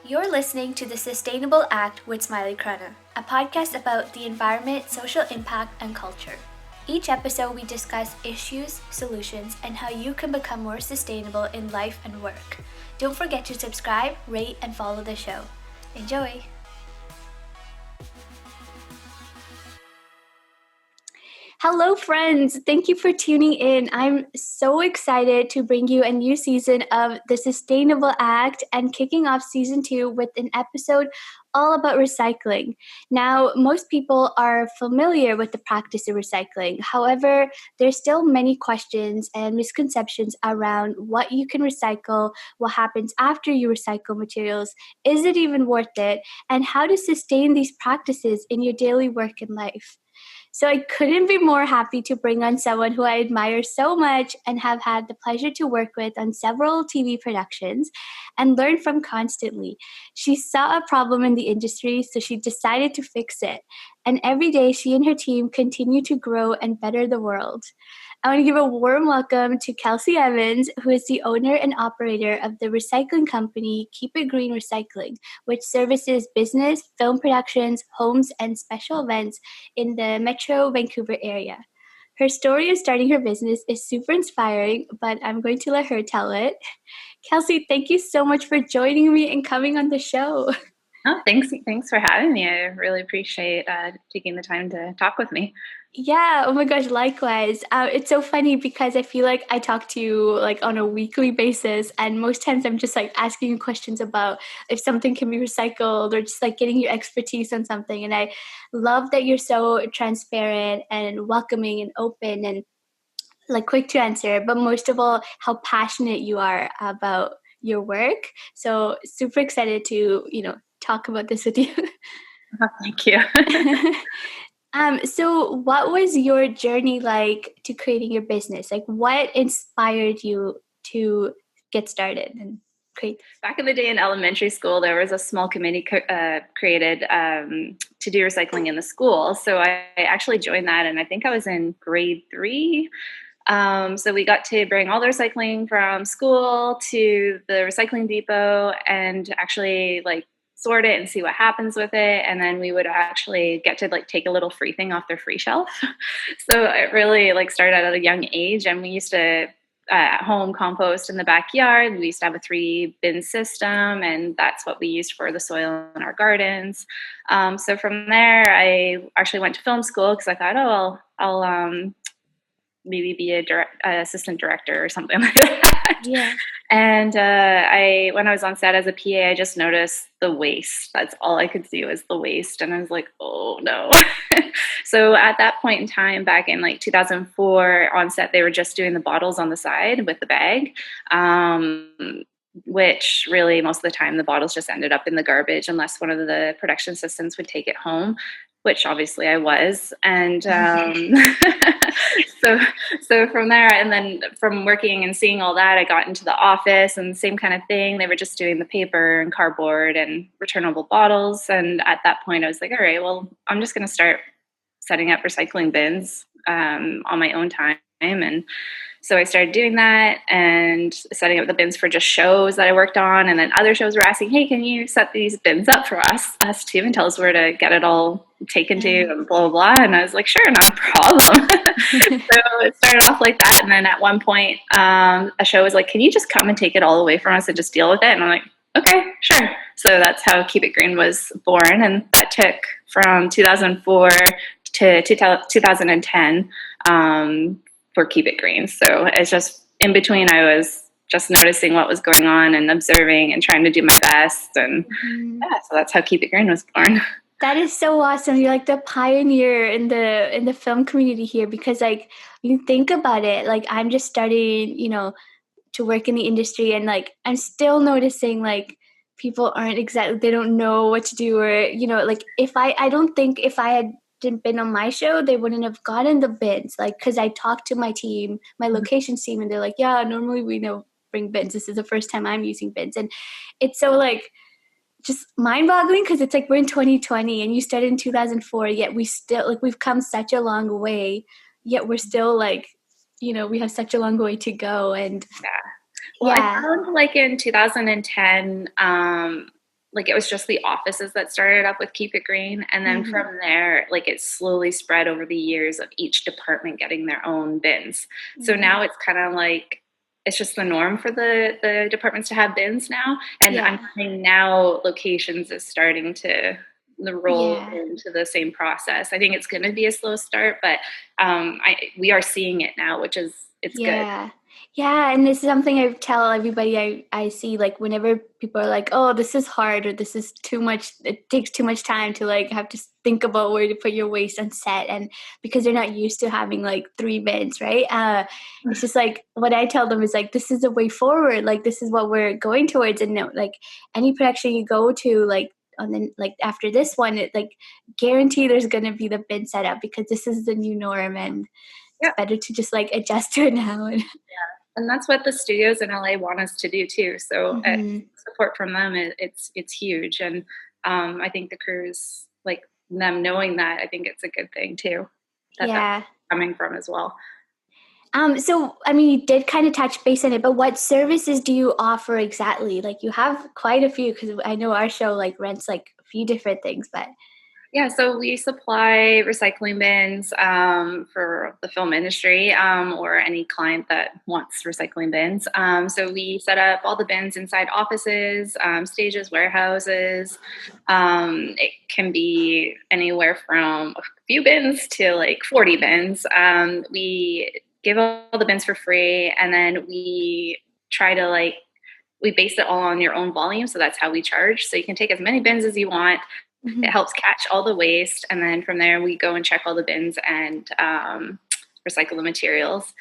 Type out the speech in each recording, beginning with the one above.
You're listening to The Sustainable Act with Smiley Krana, a podcast about the environment, social impact, and culture. Each episode, we discuss issues, solutions, and how you can become more sustainable in life and work. Don't forget to subscribe, rate, and follow the show. Enjoy! Hello, friends. Thank you for tuning in. I'm so excited to bring you a new season of The Sustainable Act and kicking off season 2 with an episode all about recycling. Now, most people are familiar with the practice of recycling. However, there's still many questions and misconceptions around what you can recycle, what happens after you recycle materials, is it even worth it, and how to sustain these practices in your daily work and life. So I couldn't be more happy to bring on someone who I admire so much and have had the pleasure to work with on several TV productions and learn from constantly. She saw a problem in the industry, so she decided to fix it. And every day, she and her team continue to grow and better the world. I want to give a warm welcome to Kelsey Evans, who is the owner and operator of the recycling company Keep It Green Recycling, which services business, film productions, homes, and special events in the Metro Vancouver area. Her story of starting her business is super inspiring, but I'm going to let her tell it. Kelsey, thank you so much for joining me and coming on the show. Oh, thanks for having me. I really appreciate taking the time to talk with me. Yeah, oh my gosh, likewise. It's so funny because I feel like I talk to you like on a weekly basis, and most times I'm just like asking you questions about if something can be recycled or just like getting your expertise on something. And I love that you're so transparent and welcoming and open and like quick to answer, but most of all, how passionate you are about your work. So super excited to, talk about this with you. Oh, thank you. So what was your journey like to creating your business? Like what inspired you to get started and create? Back in the day in elementary school, there was a small committee created to do recycling in the school. So I actually joined that, and I think I was in grade 3. So we got to bring all the recycling from school to the recycling depot and actually like sort it and see what happens with it. And then we would actually get to like take a little free thing off their free shelf. So it really like started at a young age. And we used to at home compost in the backyard. We used to have a 3-bin system, and that's what we used for the soil in our gardens. So from there, I actually went to film school because I thought, oh, I'll maybe be a assistant director or something like that. Yeah. And when I was on set as a PA, I just noticed the waste. That's all I could see was the waste. And I was like, oh no. So at that point in time, back in like 2004 on set, they were just doing the bottles on the side with the bag. Which really most of the time the bottles just ended up in the garbage unless one of the production assistants would take it home, which obviously I was. And so from there, and then from working and seeing all that, I got into the office and same kind of thing. They were just doing the paper and cardboard and returnable bottles. And at that point I was like, all right, well, I'm just going to start setting up recycling bins on my own time. And so I started doing that and setting up the bins for just shows that I worked on. And then other shows were asking, hey, can you set these bins up for us too, and tell us where to get it all taken to and blah, blah, blah. And I was like, sure, not a problem. So it started off like that. And then at one point, a show was like, can you just come and take it all away from us and just deal with it? And I'm like, okay, sure. So that's how Keep It Green was born. And that took from 2004 to 2010 for Keep It Green. So it's just in between, I was just noticing what was going on and observing and trying to do my best. And yeah, so that's how Keep It Green was born. That is so awesome. You're like the pioneer in the film community here, because like you think about it, like I'm just starting, to work in the industry, and like I'm still noticing like people aren't exactly, they don't know what to do, or like if I don't think if I had didn't been on my show, they wouldn't have gotten the bins, like because I talked to my team, my locations team, and they're like, yeah, normally we don't bring bins, this is the first time I'm using bins. And it's so like just mind-boggling because it's like we're in 2020 and you started in 2004, yet we still like we've come such a long way, yet we're still like we have such a long way to go. And yeah, well, I found like in 2010 like it was just the offices that started up with Keep It Green. And then Mm-hmm. from there, like it slowly spread over the years of each department getting their own bins. So Mm-hmm. now it's kind of like, it's just the norm for the departments to have bins now. And I'm Yeah. finding now locations is starting to roll Yeah. into the same process. I think it's going to be a slow start, but we are seeing it now, which is, it's good. Yeah. Yeah. And this is something I tell everybody I see, like whenever people are like, oh, this is hard or this is too much, it takes too much time to like have to think about where to put your waste on set. And because they're not used to having like 3 bins, right? It's just like what I tell them is like, this is the way forward. Like, this is what we're going towards. And no, like any production you go to, like, and then like after this one, it like guarantee there's gonna be the bin set up because this is the new norm and it's Yeah. better to just like adjust to it now. And that's what the studios in LA want us to do too. So Mm-hmm. support from them, it's huge. And I think the crews, like them knowing that, I think it's a good thing too, that that's Yeah. coming from as well. So I mean, you did kind of touch base on it, but what services do you offer exactly? Like, you have quite a few because I know our show like rents like a few different things, but Yeah, so we supply recycling bins for the film industry or any client that wants recycling bins. So we set up all the bins inside offices, stages, warehouses. It can be anywhere from a few bins to like 40 bins. We give all the bins for free, and then we try to like, we base it all on your own volume. So that's how we charge. So you can take as many bins as you want. It mm-hmm. helps catch all the waste, and then from there we go and check all the bins and recycle the materials.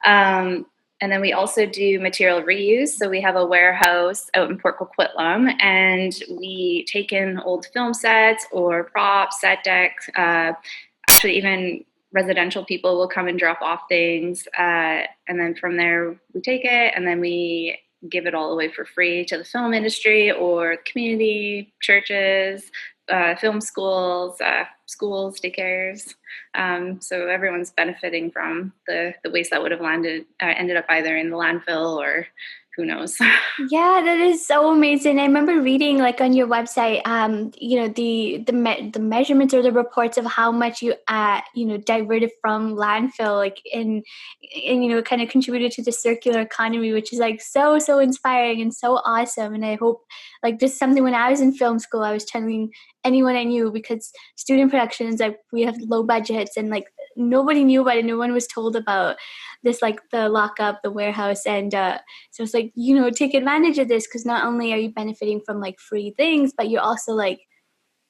And then we also do material reuse. So we have a warehouse out in Port Coquitlam, and we take in old film sets or props, set decks. Actually, even residential people will come and drop off things, and then from there we take it, and then we give it all away for free to the film industry or community, churches, film schools, schools, daycares. So everyone's benefiting from the waste that would have ended up either in the landfill or who knows. Yeah, that is so amazing. I remember reading like on your website, the measurements or the reports of how much you diverted from landfill, like and kind of contributed to the circular economy, which is like so inspiring and so awesome. And I hope like this is something when I was in film school, I was telling anyone I knew because student productions like we have low budgets and like nobody knew about it, no one was told about this like the lockup, the warehouse, and so it's like, take advantage of this because not only are you benefiting from like free things, but you're also like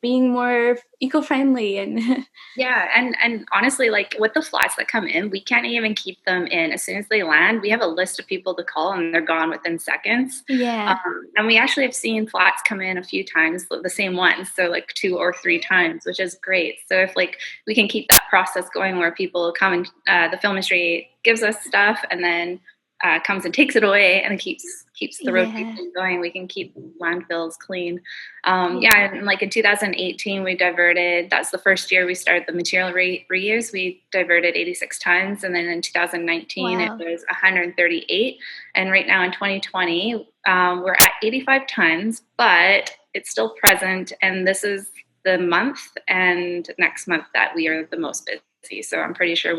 being more eco-friendly and Yeah, and honestly, like with the flats that come in, we can't even keep them in. As soon as they land, we have a list of people to call, and they're gone within seconds. yeah. And we actually have seen flats come in a few times, the same ones, so like 2 or 3 times, which is great. So if like we can keep that process going, where people come and the film industry gives us stuff, and then comes and takes it away, and it keeps the Yeah. rotation going. We can keep landfills clean. Yeah. Yeah, and like in 2018, we diverted. That's the first year we started the material reuse. We diverted 86 tons, and then in 2019 it Wow. was 138. And right now in 2020, we're at 85 tons, but it's still present. And this is the month and next month that we are the most busy. So I'm pretty sure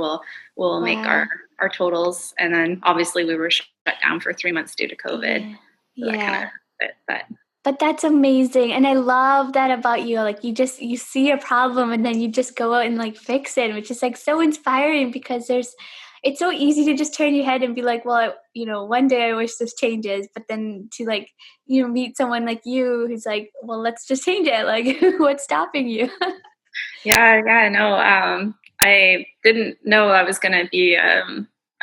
we'll make Wow. our totals. And then obviously we were shut down for 3 months due to COVID. Yeah. So that kind of Yeah. it. But that's amazing. And I love that about you. Like you see a problem and then you just go out and like fix it, which is like so inspiring because it's so easy to just turn your head and be like, well, one day I wish this changes. But then to like, meet someone like you who's like, well, let's just change it. Like what's stopping you? Yeah, no. I didn't know I was going to be a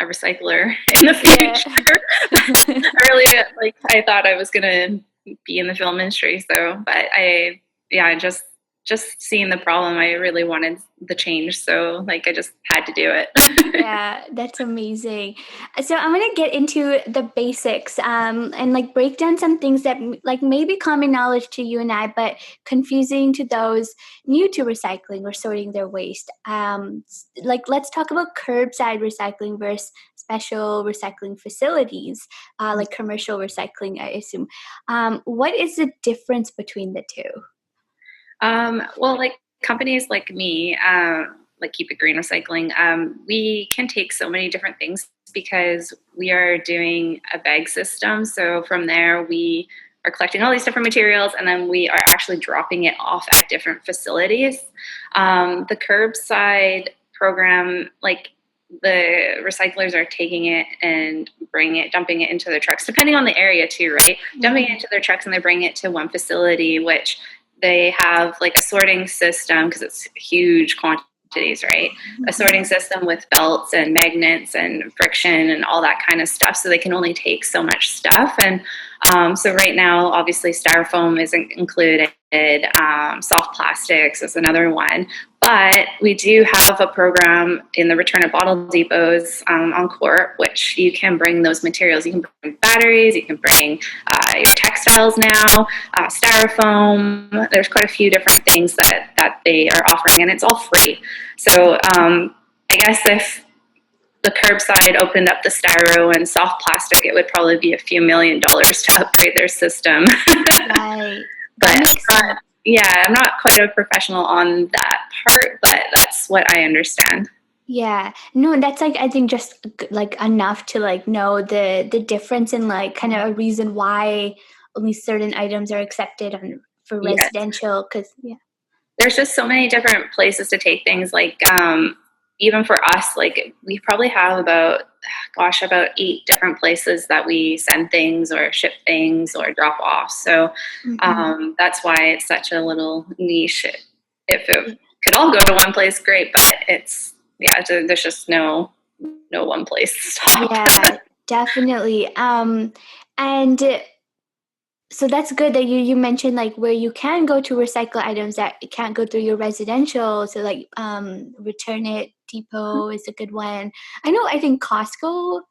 recycler in the Yeah. future. Earlier, like I thought I was going to be in the film industry. So, but just seeing the problem, I really wanted the change. So, like, I just had to do it. Yeah, that's amazing. So I'm gonna get into the basics, and like break down some things that like maybe common knowledge to you and I, but confusing to those new to recycling or sorting their waste. Like let's talk about curbside recycling versus special recycling facilities, like commercial recycling, I assume. What is the difference between the two? Well, like companies like me, like Keep It Green Recycling, we can take so many different things because we are doing a bag system. So from there, we are collecting all these different materials and then we are actually dropping it off at different facilities. The curbside program, like the recyclers are taking it and dumping it into their trucks, depending on the area too, right? Dumping it into their trucks and they're bringing it to one facility, which they have like a sorting system because it's huge quantities, right? A sorting system with belts and magnets and friction and all that kind of stuff. So they can only take so much stuff. And so right now, obviously, styrofoam isn't included. Soft plastics is another one. But we do have a program in the return at bottle depots on Corp, which you can bring those materials. You can bring batteries, you can bring your textiles now, styrofoam. There's quite a few different things that they are offering, and it's all free. So I guess if the curbside opened up the styro and soft plastic, it would probably be a few $1,000,000 to upgrade their system. Right. But yeah, I'm not quite a professional on that part, but that's what I understand. Yeah. No, that's like I think just like enough to like know the difference and like kind of a reason why only certain items are accepted on for Yes. residential because yeah. There's just so many different places to take things. Like even for us, like we probably have about 8 different places that we send things or ship things or drop off. So that's why it's such a little niche. If it could all go to one place, great, but it's there's just no one place to stop. Yeah, definitely. And so that's good that you mentioned like where you can go to recycle items that can't go through your residential. So like return it depot is a good one. I think Costco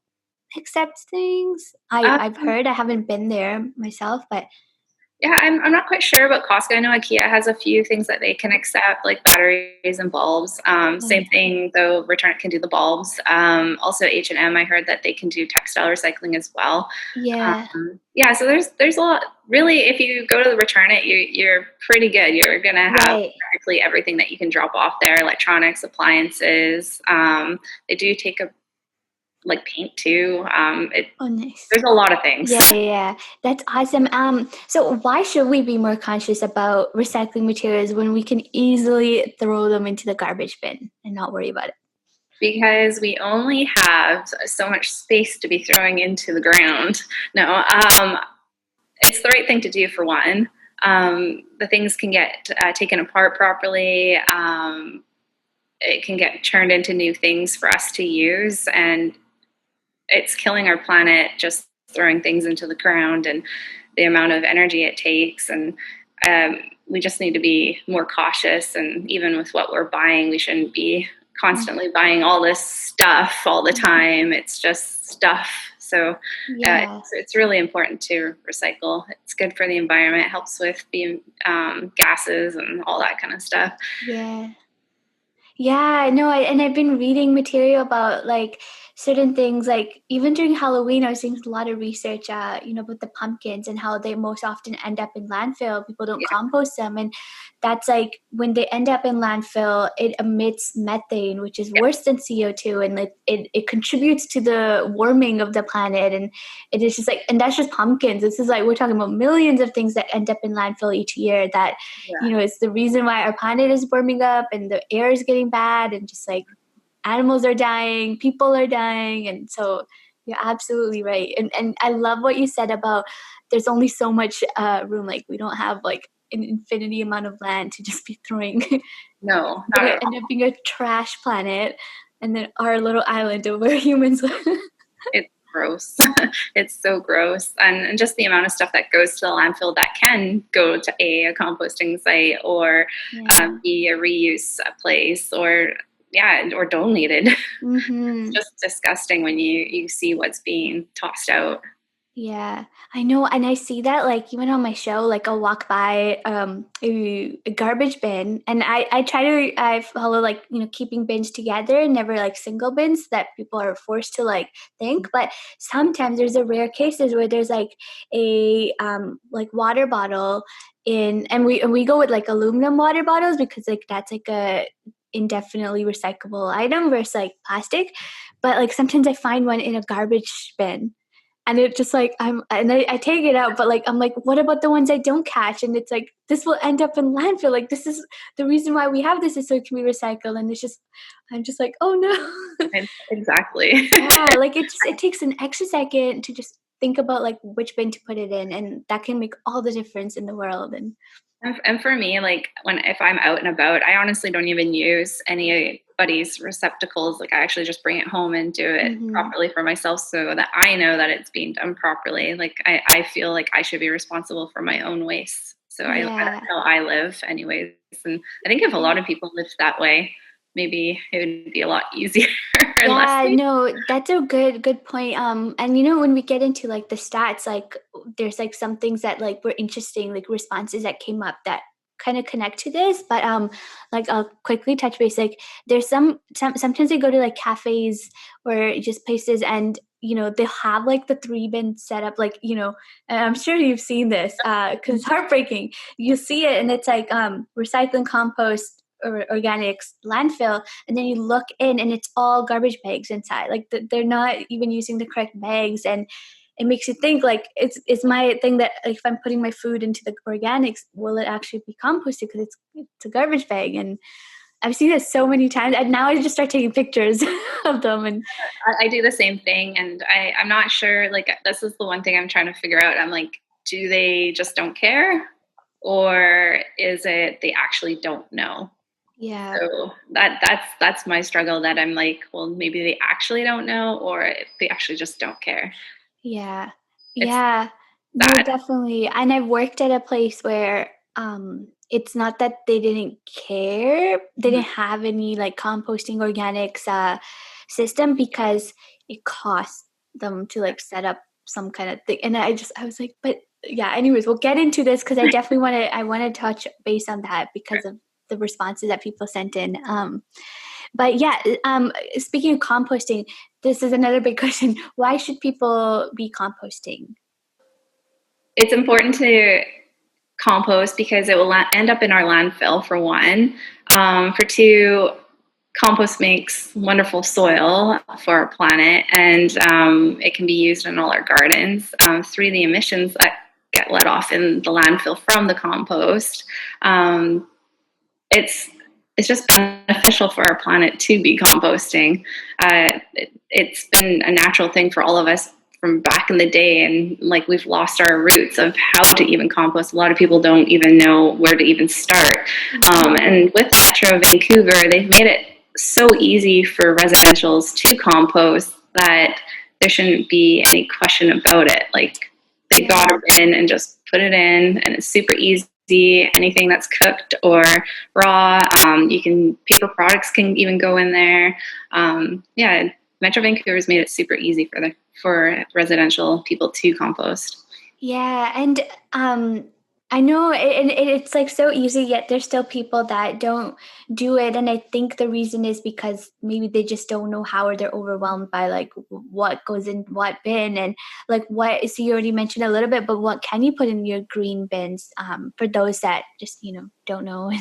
accepts things. I've Um, heard. I haven't been there myself, but Yeah, I'm not quite sure about Costco. I know IKEA has a few things that they can accept, like batteries and bulbs. yeah. Same thing, though. Return can do the bulbs. Also, H&M. I heard that they can do textile recycling as well. Yeah. Yeah, so there's a lot. Really, if you go to the return it, you're pretty good. You're gonna have Right. practically everything that you can drop off there: electronics, appliances. They do take a like paint too. Oh, nice. There's a lot of things. Yeah. That's awesome. So why should we be more conscious about recycling materials when we can easily throw them into the garbage bin and not worry about it? Because we only have so much space to be throwing into the ground. No, it's the right thing to do for one. The things can get taken apart properly. It can get turned into new things for us to use, and it's killing our planet just throwing things into the ground and the amount of energy it takes. And we just need to be more cautious. And even with what we're buying, we shouldn't be constantly buying all this stuff all the time. It's just stuff. So Yeah. it's really important to recycle. It's good for the environment. It helps with the gases and all that kind of stuff. Yeah. Yeah, no, and I've been reading material about like certain things. Like even during Halloween, I was doing a lot of research, about the pumpkins and how they most often end up in landfill. People don't Yeah. compost them, and that's like when they end up in landfill, it emits methane, which is Yep. worse than CO2, and like it contributes to the warming of the planet. And it is just like, and that's just pumpkins. This is like we're talking about millions of things that end up in landfill each year. That Yeah. it's the reason why our planet is warming up and the air is getting bad and just like animals are dying, people are dying. And so you're absolutely right. And I love what you said about there's only so much room. Like we don't have like an infinity amount of land to just be throwing. No, We're not gonna at end all. up being a trash planet and then our little island of where humans live. It's gross. It's so gross. And just the amount of stuff that goes to the landfill that can go to a composting site or Yeah. be a reuse place or, yeah, or donated. It's Mm-hmm. just disgusting when you see what's being tossed out. Yeah, I know, and I see that like even on my show, like I'll walk by a garbage bin, and I try to I follow like keeping bins together, never like single bins that people are forced to like think. But sometimes there's a rare cases where there's a like water bottle in, and we go with like aluminum water bottles because like that's like a indefinitely recyclable item versus like plastic. But like sometimes I find one in a garbage bin, and it just like I take it out, but like I'm like, what about the ones I don't catch? And it's like this will end up in landfill. Like this is the reason why we have this is so it can be recycled. And it's just I'm just like, oh no. Exactly. Yeah, like it takes an extra second to just think about like which bin to put it in, and that can make all the difference in the world. And And for me, like if I'm out and about, I honestly don't even use anybody's receptacles. Like I actually just bring it home and do it mhm. properly for myself so that I know that it's being done properly. Like I feel like I should be responsible for my own waste. So that's Yeah. how I live anyways. And I think if a lot of people lived that way, maybe it would be a lot easier and less Yeah, waste. no, that's a good point. And when we get into like the stats, like there's like some things that like were interesting, like responses that came up that kind of connect to this. But like I'll quickly touch base. Like there's sometimes they go to like cafes or just places, and they'll have like the three bin set up, like and I'm sure you've seen this, because it's heartbreaking. You see it, and it's like recycling, compost, or organics, landfill, and then you look in and it's all garbage bags inside, like they're not even using the correct bags. And it makes you think like it's my thing that like, if I'm putting my food into the organics, will it actually be composted because it's a garbage bag. And I've seen this so many times, and now I just start taking pictures of them. And I do the same thing, and I'm not sure. Like this is the one thing I'm trying to figure out. I'm like, do they just don't care, or is it they actually don't know? yeah, So that's my struggle. That I'm like, well, maybe they actually don't know, or they actually just don't care. yeah, It's yeah, no, sad. definitely. And I've worked at a place where it's not that they didn't care, they Mhm. didn't have any like composting organics system, because it cost them to like set up some kind of thing. And I was like, but yeah, anyways, we'll get into this because I want to touch base on that because of the responses that people sent in. But yeah, speaking of composting, this is another big question. Why should people be composting? It's important to compost because it will end up in our landfill for one. For two, compost makes wonderful soil for our planet, and it can be used in all our gardens. Three, the emissions that get let off in the landfill from the compost. Um, it's it's just beneficial for our planet to be composting. It's been a natural thing for all of us from back in the day, and like we've lost our roots of how to even compost. A lot of people don't even know where to even start. Mhm. And with Metro Vancouver, they've made it so easy for residentials to compost that there shouldn't be any question about it. Like they got Yeah. it in and just put it in, and it's super easy. Anything that's cooked or raw, you can paper products can even go in there. Yeah, Metro Vancouver has made it super easy for residential people to compost. Yeah, and I know it's like so easy, yet there's still people that don't do it, and I think the reason is because maybe they just don't know how, or they're overwhelmed by like what goes in what bin, and like what. So you already mentioned a little bit, but what can you put in your green bins for those that just don't know?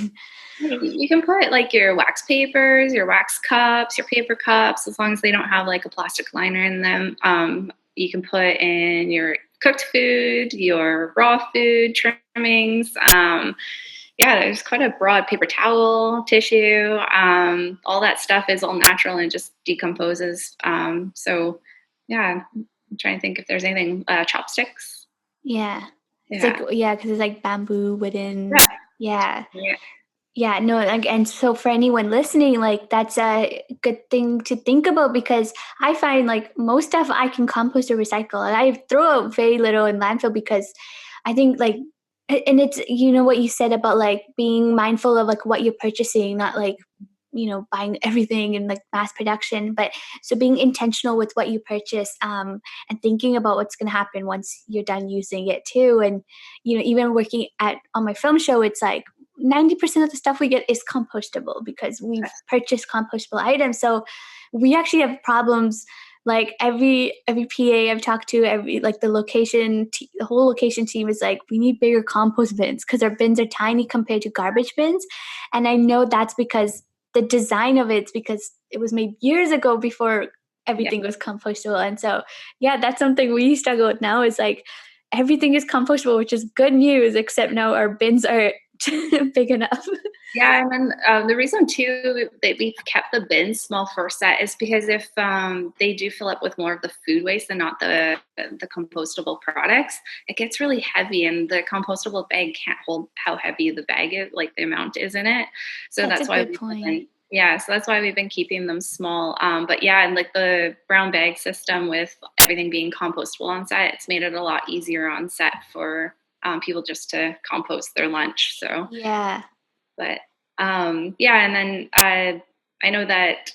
You can put like your wax papers, your wax cups, your paper cups, as long as they don't have like a plastic liner in them. You can put in your cooked food, your raw food trimmings. Yeah, there's quite a broad paper towel, tissue. All that stuff is all natural and just decomposes. So, yeah, I'm trying to think if there's anything. Chopsticks. Yeah, it's like Yeah. yeah, because it's like bamboo, Yeah. wooden. Yeah. Yeah. Yeah, no, and so for anyone listening, like that's a good thing to think about, because I find like most stuff I can compost or recycle, and I throw out very little in landfill because I think like, and it's what you said about like being mindful of like what you're purchasing, not like buying everything in like mass production. But so being intentional with what you purchase, and thinking about what's going to happen once you're done using it too. And even working on my film show, it's like 90% of the stuff we get is compostable because we've purchased compostable items. So we actually have problems. Like every PA I've talked to, the whole location team is like, we need bigger compost bins because our bins are tiny compared to garbage bins. And I know that's because the design of it's because it was made years ago before everything was compostable. And so, yeah, that's something we struggle with now is like everything is compostable, which is good news, except now our bins are big enough. Yeah, and then the reason too that we've kept the bins small for set is because if they do fill up with more of the food waste and not the compostable products, it gets really heavy, and the compostable bag can't hold how heavy the bag is, like the amount is in it. So That's a why good point. so that's why we've been keeping them small. But yeah, and like the brown bag system with everything being compostable on set, it's made it a lot easier on set for people just to compost their lunch. So Yeah. but yeah, and then I know that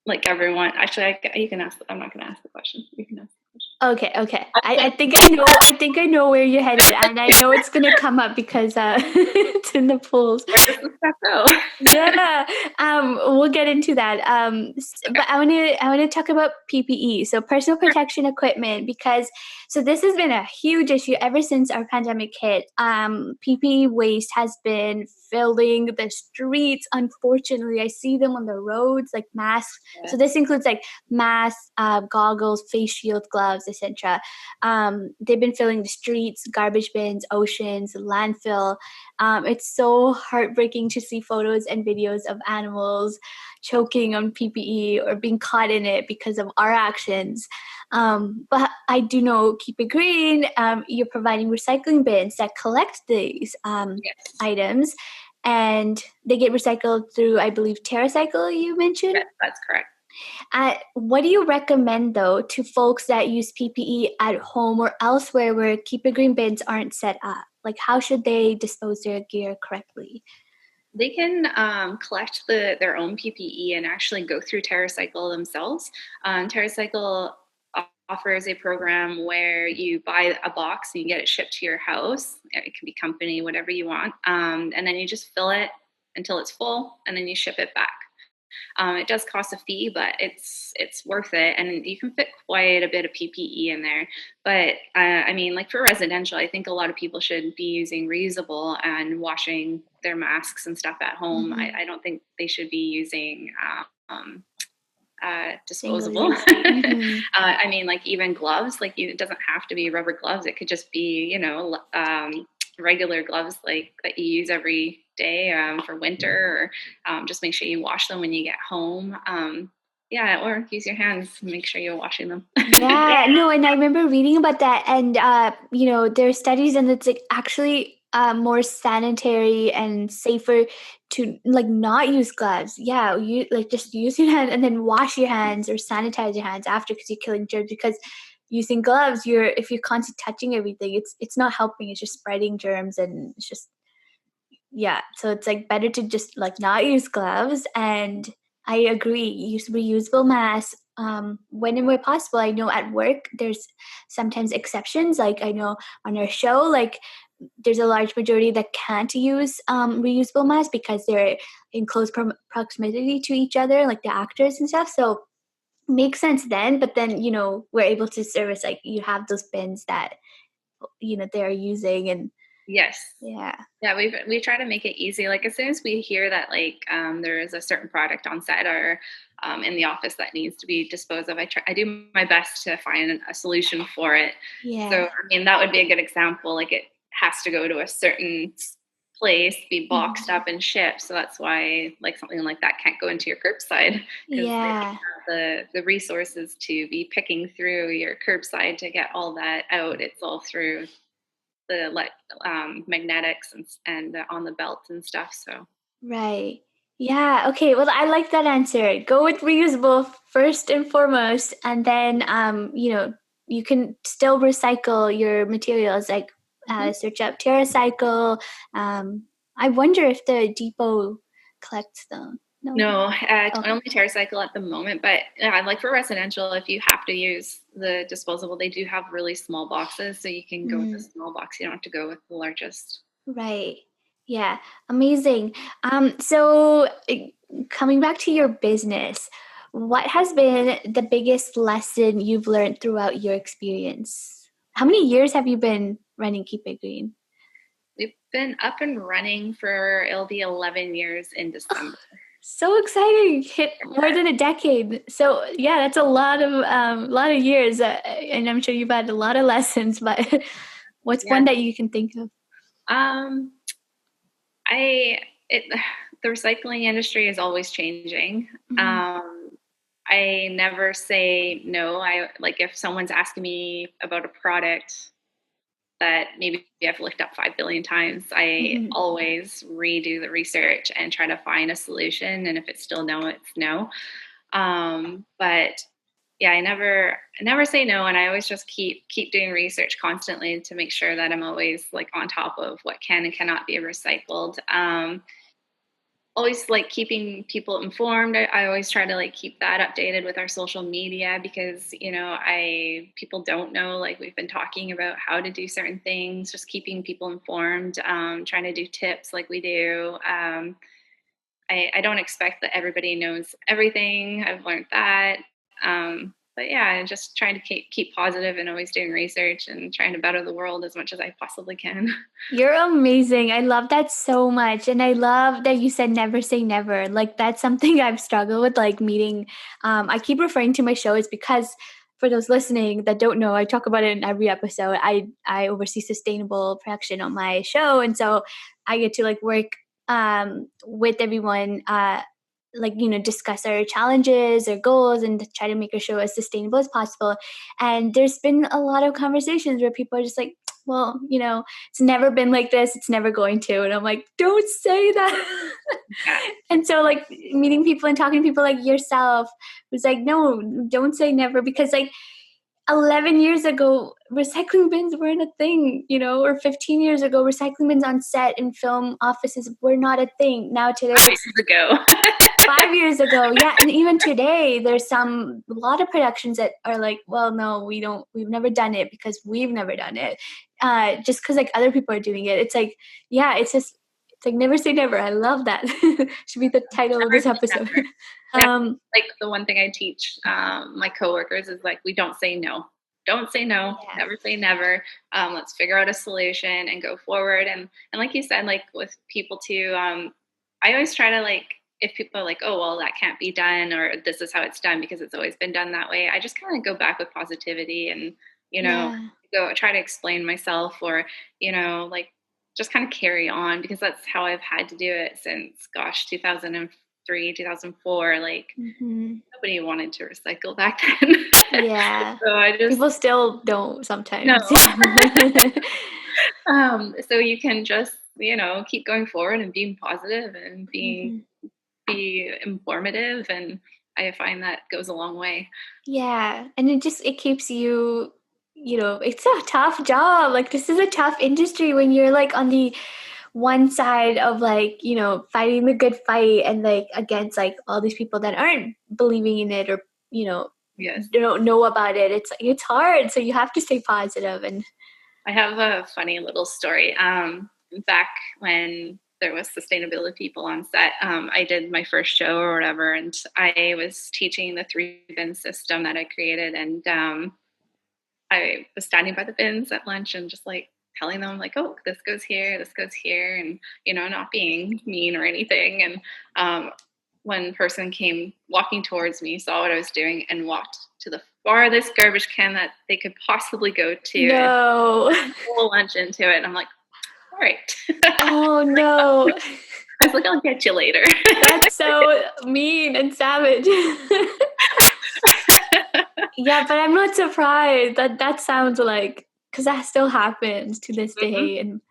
like everyone. Actually, you can ask. I'm not going to ask the question. You can ask the question. Okay. I think I know where you're headed, and I know it's gonna come up because it's in the polls. Where does the stuff go? Yeah, we'll get into that. But I want to talk about PPE, so personal protection equipment, because so this has been a huge issue ever since our pandemic hit. PPE waste has been filling the streets. Unfortunately, I see them on the roads, like masks. So this includes like masks, goggles, face shield, gloves, etc. They've been filling the streets, garbage bins, oceans, landfill. It's so heartbreaking to see photos and videos of animals choking on PPE or being caught in it because of our actions. But I do know, Keep It Green, you're providing recycling bins that collect these items, and they get recycled through, I believe, TerraCycle, you mentioned? Yes, that's correct. What do you recommend, though, to folks that use PPE at home or elsewhere where Keep It Green bins aren't set up? Like, how should they dispose their gear correctly? They can collect their own PPE and actually go through TerraCycle themselves. TerraCycle offers a program where you buy a box and you get it shipped to your house. It can be company, whatever you want, and then you just fill it until it's full, and then you ship it back. It does cost a fee, but it's worth it, and you can fit quite a bit of PPE in there. But I mean, like for residential, I think a lot of people should be using reusable and washing their masks and stuff at home. Mm-hmm. I don't think they should be using disposable. Single-use. Mm-hmm. I mean, like even gloves, like it doesn't have to be rubber gloves. It could just be, regular gloves like that you use every day for winter, or just make sure you wash them when you get home. Yeah, or use your hands. Make sure you're washing them. Yeah, no, and I remember reading about that, and there are studies, and it's like actually more sanitary and safer to like not use gloves. Yeah, you like just use your hand and then wash your hands or sanitize your hands after because you're killing germs. Because using gloves, if you're constantly touching everything, it's not helping. It's just spreading germs, and it's just yeah. So it's like better to just like not use gloves. And I agree, use reusable masks when and where possible. I know at work there's sometimes exceptions. Like I know on our show, like there's a large majority that can't use reusable masks because they're in close proximity to each other, like the actors and stuff. So makes sense then. But then we're able to service, like you have those bins that they're using. And Yes. yeah. We try to make it easy. Like as soon as we hear that like there is a certain product on set or in the office that needs to be disposed of, I do my best to find a solution for it. Yeah. So I mean that would be a good example. Like it has to go to a certain place, be boxed up and shipped. So that's why like something like that can't go into your curbside because Yeah. the resources to be picking through your curbside to get all that out. It's all through the magnetics and on the belts and stuff. So Right. Yeah. Okay. Well, I like that answer. Go with reusable first and foremost, and then you can still recycle your materials. Like search up TerraCycle. I wonder if the depot collects them. No. No, Okay. only TerraCycle at the moment, but like for residential, if you have to use the disposable, they do have really small boxes, so you can go with the Mm, small box. You don't have to go with the largest. right. Yeah. Amazing. So coming back to your business, what has been the biggest lesson you've learned throughout your experience? How many years have you been running Keep It Green? We've been up and running for it'll be 11 years in December. So exciting! Hit more than a decade. So yeah, that's a lot of years, and I'm sure you've had a lot of lessons. But what's Yeah. one that you can think of? Um, I it the recycling industry is always changing. Mhm. I never say no. I like if someone's asking me about a product that maybe I've looked up 5 billion times, I Mhm. always redo the research and try to find a solution. And if it's still no, it's no. But yeah, I never say no, and I always just keep doing research constantly to make sure that I'm always like on top of what can and cannot be recycled. Always like keeping people informed. I always try to like keep that updated with our social media because I people don't know, like we've been talking about how to do certain things, just keeping people informed, trying to do tips like we do. I don't expect that everybody knows everything. I've learned that. But yeah, just trying to keep positive and always doing research and trying to better the world as much as I possibly can. You're amazing. I love that so much. And I love that you said never say never. Like that's something I've struggled with, like meeting. I keep referring to my show is because for those listening that don't know, I talk about it in every episode. I oversee sustainable production on my show. And so I get to like work with everyone like discuss our challenges or goals and to try to make our show as sustainable as possible. And there's been a lot of conversations where people are just like, well, it's never been like this, it's never going to. And I'm like, don't say that. Yeah. And so like meeting people and talking to people like yourself was like, no, don't say never, because like 11 years ago recycling bins weren't a thing, or 15 years ago recycling bins on set in film offices were not a thing. Now today 5 years ago. 5 years ago, yeah, and even today, there's a lot of productions that are like, well, no, we've never done it because we've never done it, just because like other people are doing it. It's like, yeah, it's like never say never. I love that. Should be the title of Never this say episode. never. Yeah, um, like the one thing I teach my coworkers is like, we don't say no. Don't say no. yeah, Never say never. Let's figure out a solution and go forward. And like you said, like with people too, I always try to like if people are like, oh well, that can't be done, or this is how it's done because it's always been done that way. I just kind of go back with positivity and you know yeah. go try to explain myself or like just kind of carry on because that's how I've had to do it since gosh 2003 2004 like Hmm. nobody wanted to recycle back then. Yeah. So I just People still don't no. sometimes. Yeah. So you can just keep going forward and being positive and Hmm. be informative, and I find that goes a long way. Yeah, and it keeps you, it's a tough job. Like this is a tough industry when you're like on the one side of like, fighting the good fight and like against like all these people that aren't believing in it or, you know, Yes. don't know about it. It's hard. So you have to stay positive and I have a funny little story. Back when there was sustainability people on set, I did my first show or whatever, and I was teaching the 3 bin system that I created, and I was standing by the bins at lunch and just like telling them like, oh, this goes here, and not being mean or anything. And one person came walking towards me, saw what I was doing, and walked to the farthest garbage can that they could possibly go to, and no. full lunch into it. And I'm like, all right. Oh no. I was like, I'll get you later. That's so mean and savage. Yeah, but I'm not surprised. That sounds like, because that still happens to this Mhm. day. And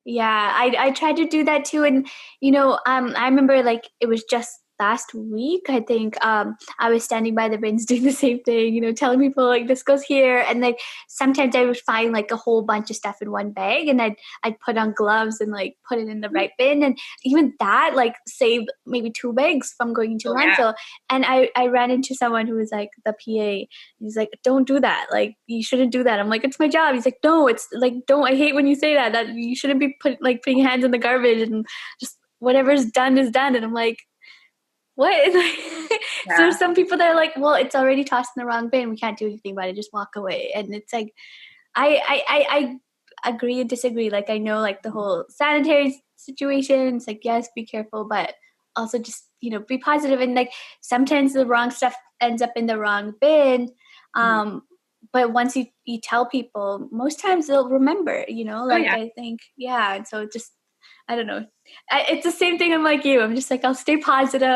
yeah, I tried to do that too. And I remember like it was just last week, I think, I was standing by the bins doing the same thing, telling people like this goes here. And like sometimes I would find like a whole bunch of stuff in one bag, and I'd put on gloves and like put it in the right bin. And even that like saved maybe 2 bags from going into Oh, yeah. landfill. And I ran into someone who was like the PA. He's like, don't do that. Like, you shouldn't do that. I'm like, it's my job. He's like, no, it's like, don't. I hate when you say that you shouldn't be putting your hands in the garbage, and just whatever's done is done. And I'm like, what? So Yeah. there's some people that are like, well, it's already tossed in the wrong bin. We can't do anything about it. Just walk away. And it's like, I agree and disagree. Like, I know like the whole sanitary situation. It's like, yes, be careful, but also just, be positive. And like sometimes the wrong stuff ends up in the wrong bin. But once you tell people, most times they'll remember, Oh, like yeah. I think, yeah. And so just, I don't know. It's the same thing. I'm like you. I'm just like, I'll stay positive.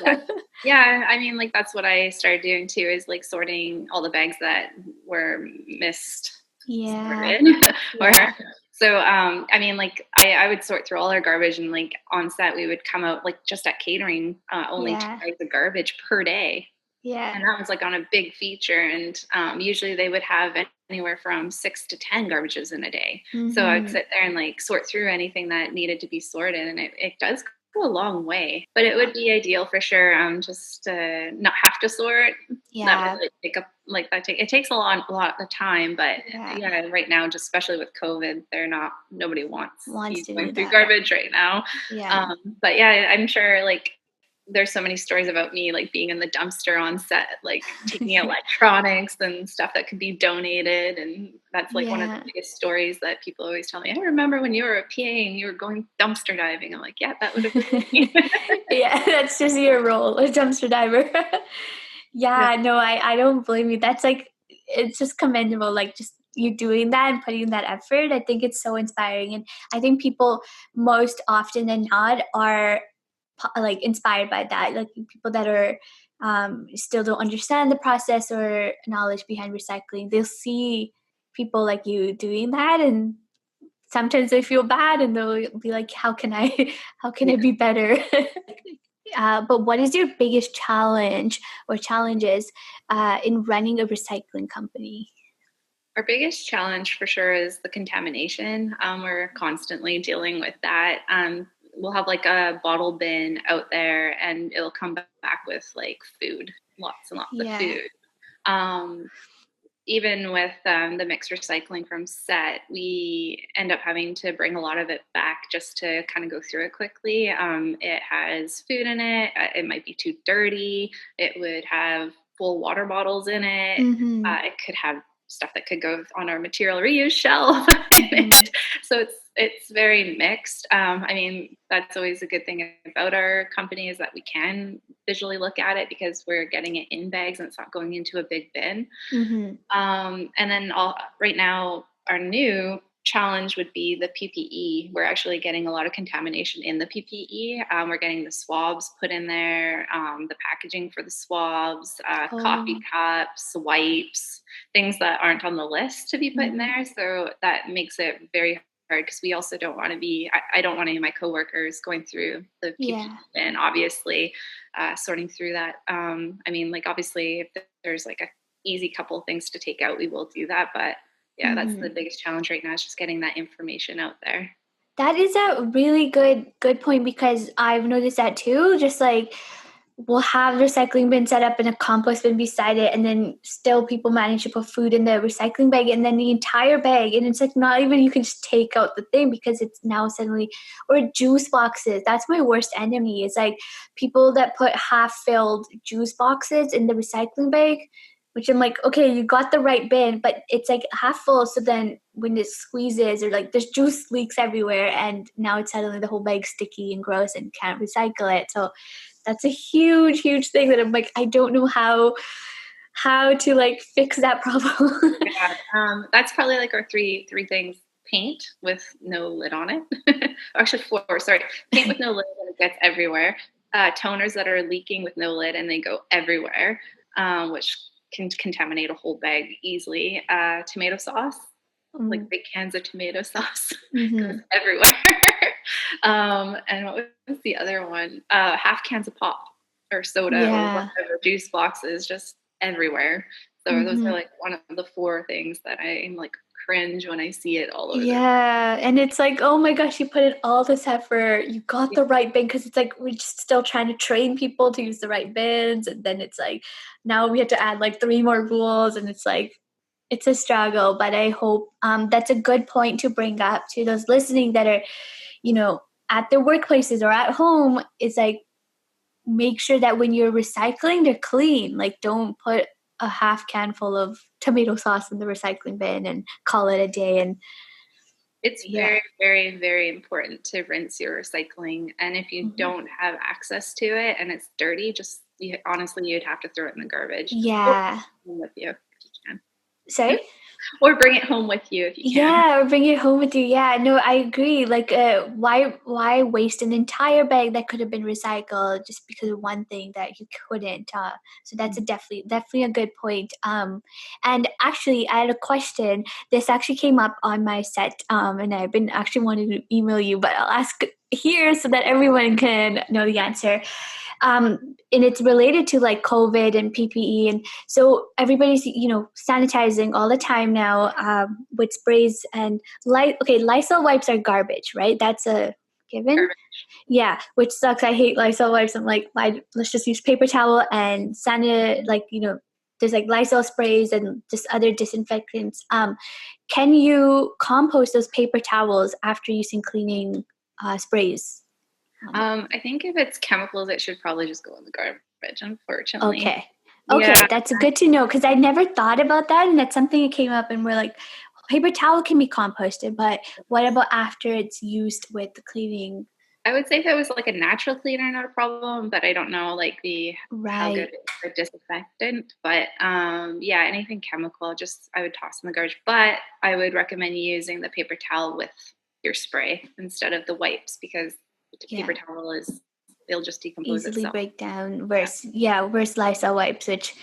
Yeah. Yeah. I mean, like that's what I started doing too, is like sorting all the bags that were missed. Yeah. Or so I mean, like I would sort through all our garbage, and like on set we would come out like just at catering only 2 Yeah. bags of garbage per day. Yeah. And that was like on a big feature. And usually they would have anywhere from 6 to 10 garbages in a day. So I would sit there and like sort through anything that needed to be sorted. And it does go a long way, but it would be ideal for sure. Just to not have to sort. That would like, take up like that. It takes a lot of time, but yeah, right now, just especially with COVID, nobody wants you to going do through that. garbage right now. Yeah. But yeah, I'm sure like there's so many stories about me like being in the dumpster on set, like taking electronics and stuff that could be donated. And that's like one of the biggest stories that people always tell me. I remember when you were a PA and you were going dumpster diving. I'm like, yeah, that would have been me. Yeah, that's just your role, a dumpster diver. Yeah, no, I don't blame you. That's like, it's just commendable. Like just you doing that and putting that effort. I think it's so inspiring. And I think people most often than not are like inspired by that, like people that are still don't understand the process or knowledge behind recycling. They'll see people like you doing that, and sometimes they feel bad, and they'll be like, how can I be better? But what is your biggest challenge or challenges in running a recycling company? Our biggest challenge for sure is the contamination. We're constantly dealing with that. We'll have like a bottle bin out there, and it'll come back with like food, lots and lots of food. Even with the mixed recycling from set, we end up having to bring a lot of it back just to kind of go through it quickly. It has food in it. It might be too dirty. It would have full water bottles in it. It could have stuff that could go on our material reuse shelf. So it's very mixed. I mean, that's always a good thing about our company, is that we can visually look at it because we're getting it in bags and it's not going into a big bin. And then right now, our new challenge would be the PPE. We're actually getting a lot of contamination in the PPE. We're getting the swabs put in there, the packaging for the swabs, coffee cups, wipes, things that aren't on the list to be put in there. So that makes it very hard, because we also don't want to be, I don't want any of my coworkers going through the PPE and obviously sorting through that. I mean, like obviously if there's like a easy couple things to take out, we will do that. But yeah, that's the biggest challenge right now, is just getting that information out there. That is a really good point, because I've noticed that too. Just like we'll have the recycling bin set up and a compost bin beside it, and then still people manage to put food in the recycling bag, and then the entire bag, and it's like not even, you can just take out the thing because it's now suddenly, or juice boxes. That's my worst enemy, is like people that put half filled juice boxes in the recycling bag, which I'm like, okay, you got the right bin, but it's like half full. So then when it squeezes, or like there's juice leaks everywhere, and now it's suddenly the whole bag's sticky and gross and can't recycle it. So that's a huge thing that I'm like, I don't know how to like fix that problem. That's probably like our three things: paint with no lid on it. Actually, 4. Sorry, paint with no lid and it gets everywhere. Toners that are leaking with no lid and they go everywhere, which can contaminate a whole bag easily. Tomato sauce, like big cans of tomato sauce, goes everywhere. And what was the other one? Half cans of pop. or soda or Yeah. whatever, juice boxes just everywhere. So those are Hmm. like one of the four things that I like cringe when I see it all over the. Yeah, and it's like, oh my gosh, you put in all this effort, you got Yeah, the right bin, because it's like we're just still trying to train people to use the right bins, and then it's like now we have to add like three more rules, and it's like it's a struggle. But I hope that's a good point to bring up to those listening that are, you know, at their workplaces or at home. It's like make sure that when you're recycling, they're clean. Like don't put a half can full of tomato sauce in the recycling bin and call it a day. And it's yeah. very, very, very important to rinse your recycling. And if you Mhm. don't have access to it and it's dirty, just honestly, you'd have to throw it in the garbage or Yeah. bring it home with you if you Sorry? can, or bring it home with you if you can. Yeah, or bring it home with you. Yeah, no, I agree. Like, why waste an entire bag that could have been recycled just because of one thing that you couldn't? So that's a definitely a good point. And actually, I had a question. This actually came up on my set, and I've been actually wanting to email you, but I'll ask here so that everyone can know the answer. And it's related to like COVID and PPE, and so everybody's sanitizing all the time now with sprays and Okay, Lysol wipes are garbage, right? That's a given. Garbage. Yeah, which sucks. I hate Lysol wipes. I'm like, why? Let's just use paper towel and there's like Lysol sprays and just other disinfectants. Can you compost those paper towels after using cleaning sprays on them? I think if it's chemicals, it should probably just go in the garbage, unfortunately. Okay. Yeah. Okay, that's good to know because I never thought about that, and that's something that came up, and we're like, paper towel can be composted, but what about after it's used with the cleaning? I would say if it was like a natural cleaner, not a problem, but I don't know like the how good Right. the disinfectant. But yeah, anything chemical, just I would toss in the garbage. But I would recommend using the paper towel with your spray instead of the wipes because the Yeah. paper towel is it'll just decompose Easily itself. break down. Yeah. Where's Lysol wipes, which,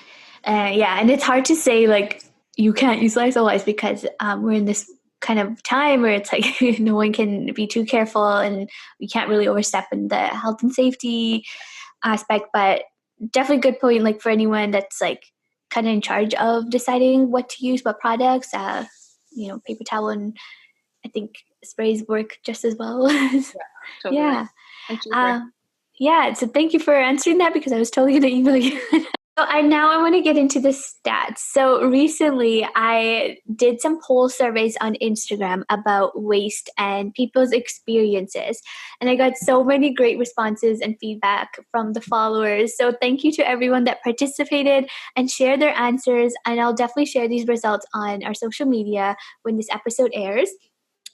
yeah, and it's hard to say like you can't use Lysol wipes because we're in this kind of time where it's like no one can be too careful, and we can't really overstep in the health and safety aspect. But definitely good point, like for anyone that's like kind of in charge of deciding what to use, what products, paper towel and I think sprays work just as well. Yeah, totally. Yeah. And cheaper. uh, yeah, so thank you for answering that because I was totally going to email you. So I want to get into the stats. So recently I did some poll surveys on Instagram about waste and people's experiences. And I got so many great responses and feedback from the followers. So thank you to everyone that participated and shared their answers. And I'll definitely share these results on our social media when this episode airs.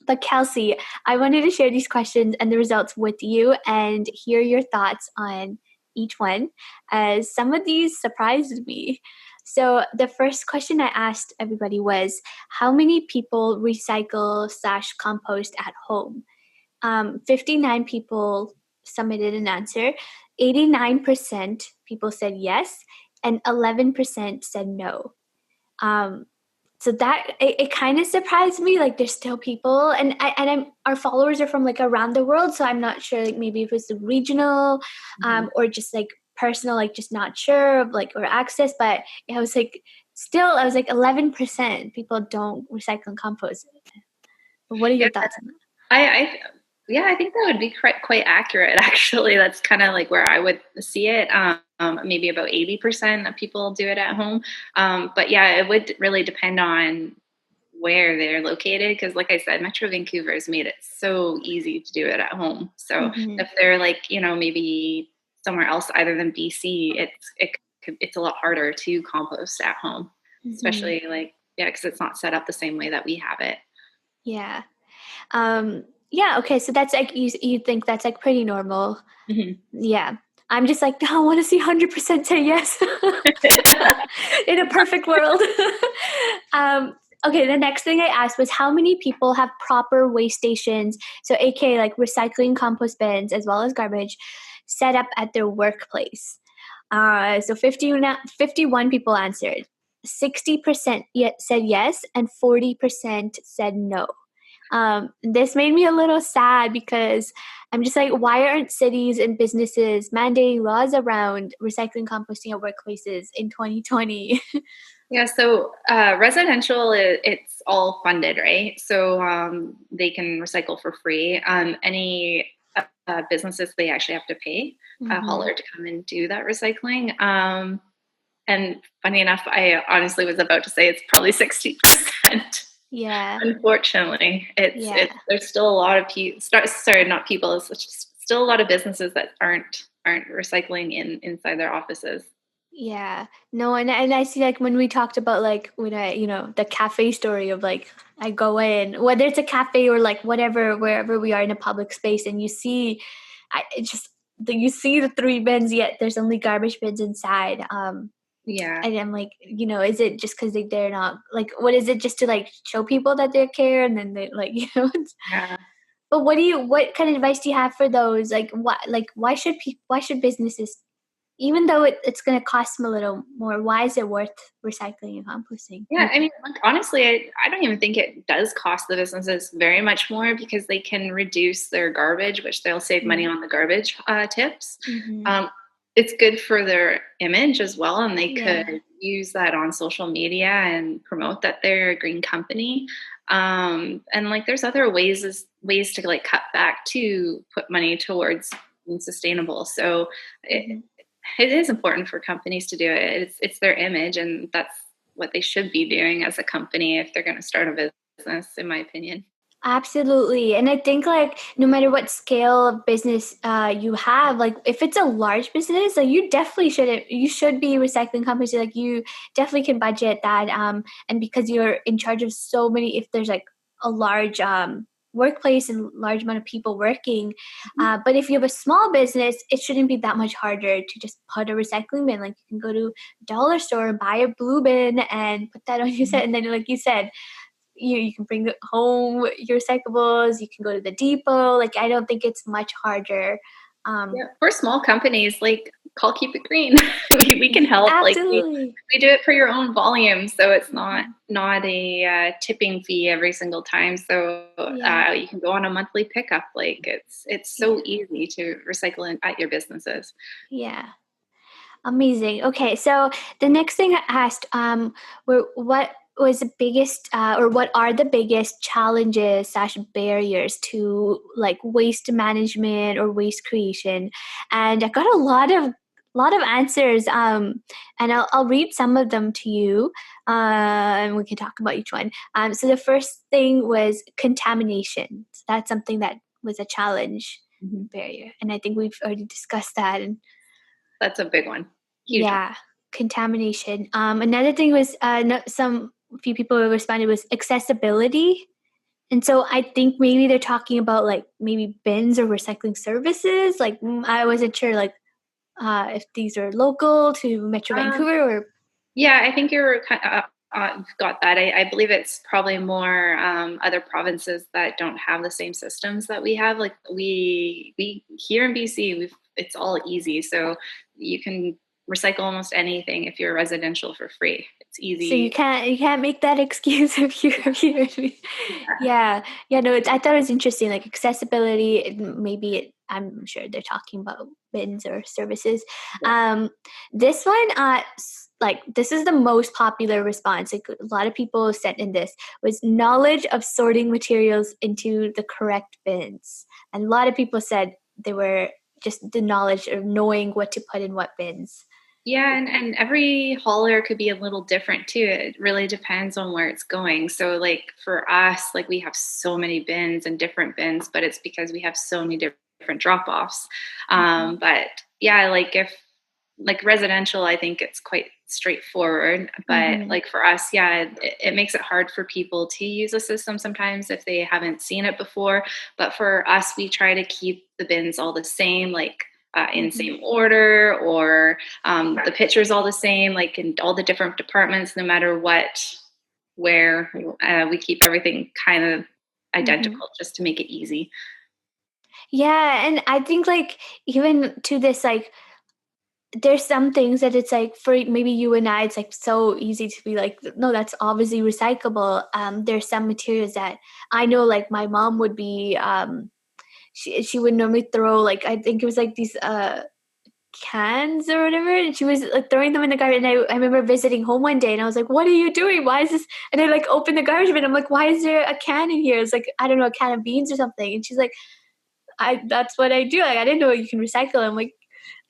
But Kelsey, I wanted to share these questions and the results with you and hear your thoughts on each one, as some of these surprised me. So the first question I asked everybody was, how many people recycle slash compost at home? 59 people submitted an answer. 89% people said yes, and 11% said no. Um, so that it kind of surprised me. Like there's still people, and our followers are from like around the world, so I'm not sure. Like maybe if it was the regional, Mhm. or just like personal, like just not sure of like or access. But I was like, still, I was like 11% people don't recycle and compost. What are Yeah, your thoughts on that? I yeah, I think that would be quite accurate. Actually, that's kind of like where I would see it. Maybe about 80% of people do it at home. But yeah, it would really depend on where they're located because, like I said, Metro Vancouver has made it so easy to do it at home. So Mm-hmm. if they're like maybe somewhere else other than BC, it's a lot harder to compost at home, Mm-hmm. especially like yeah, because it's not set up the same way that we have it. Yeah. Yeah. Okay. So that's like you think that's like pretty normal. Mhm. Yeah. I'm just like, I want to see 100% say yes in a perfect world. Okay, the next thing I asked was how many people have proper waste stations, so aka like recycling compost bins as well as garbage, set up at their workplace. So 51 people answered. 60% said yes, and 40% said no. This made me a little sad because I'm just like, why aren't cities and businesses mandating laws around recycling, composting at workplaces in 2020? Yeah, so residential, it's all funded, right? So they can recycle for free. Any businesses, they actually have to pay a Mm-hmm. hauler to come and do that recycling. And funny enough, I honestly was about to say it's probably 60%. Yeah, Unfortunately, it's yeah. there's still a lot of people. Sorry, not people. It's just still a lot of businesses that aren't recycling inside their offices. Yeah. No, and I see like when we talked about like when I, the cafe story of like I go in, whether it's a cafe or like whatever, wherever we are in a public space and you see you see the three bins, yet there's only garbage bins inside. Yeah, And I'm like, is it just because they're not like, what is it just to like show people that they care and then they like, yeah. but what kind of advice do you have for those? Why should why should businesses, even though it's going to cost them a little more, why is it worth recycling and composting? Yeah, I mean, like, honestly, I don't even think it does cost the businesses very much more because they can reduce their garbage, which they'll save money Yeah. on the garbage tips. Mm-hmm. Um, it's good for their image as well, and they Yeah. could use that on social media and promote that they're a green company. And like, there's other ways to like cut back to put money towards being sustainable. So Mm-hmm. it is important for companies to do it. It's their image, and that's what they should be doing as a company if they're going to start a business, in my opinion. Absolutely. And I think like no matter what scale of business you have, like if it's a large business, like you should be recycling companies. Like you definitely can budget that. And because you're in charge of so many, if there's like a large workplace and large amount of people working. But if you have a small business, it shouldn't be that much harder to just put a recycling bin. Like you can go to a dollar store and buy a blue bin and put that on your set. And then like you said, you can bring home your recyclables, you can go to the depot. Like I don't think it's much harder. Yeah, for small companies, like, call Keep It Green. We can help. Like, Absolutely. we do it for your own volume, so it's not Mhm. not a tipping fee every single time. So Yeah, you can go on a monthly pickup. Like, it's yeah, so easy to recycle at your businesses. yeah. Amazing. Okay, so the next thing I asked were what was the biggest or what are the biggest challenges slash barriers to like waste management or waste creation? And I got a lot of answers, and I'll read some of them to you, and we can talk about each one. So the first thing was contamination. So that's something that was a challenge Mhm. barrier, and I think we've already discussed that. And That's a big one, huge one. yeah, contamination. Another thing was some few people responded was accessibility, and so I think maybe they're talking about like maybe bins or recycling services. Like I wasn't sure like if these are local to Metro Um, Vancouver or. Yeah, I think you're got that. I believe it's probably more other provinces that don't have the same systems that we have. Like, we here in BC, it's all easy, so you can recycle almost anything if you're residential for free. It's So you easy. can't make that excuse if you. Yeah, yeah. No, I thought it was interesting, like accessibility. Maybe I'm sure they're talking about bins or services. Yeah. Um, this one, like this is the most popular response. Like a lot of people sent in this was knowledge of sorting materials into the correct bins, and a lot of people said they were just the knowledge of knowing what to put in what bins. Yeah, and every hauler could be a little different too. It really depends on where it's going. So, like, for us, like, we have so many bins and different bins, but it's because we have so many different drop-offs. Mhm. But yeah, like, if like residential, I think it's quite straightforward. But Mhm. like, for us, yeah, it makes it hard for people to use a system sometimes if they haven't seen it before. But for us, we try to keep the bins all the same, like, in Mhm. same order, or the pictures all the same, like in all the different departments, no matter what, where, we keep everything kind of Mhm. identical just to make it easy. Yeah, and I think like even to this like there's some things that it's like for maybe you and I, it's like so easy to be like, no, that's obviously recyclable. There's some materials that I know, like my mom would be, she would normally throw like, I think it was like these cans or whatever, and she was like throwing them in the garbage. And I remember visiting home one day and I was like, what are you doing? Why is this? And I like opened the garbage bin. I'm like, why is there a can in here? It's like, I don't know, a can of beans or something. And she's like, that's what I do. Like, I didn't know you can recycle. I'm like,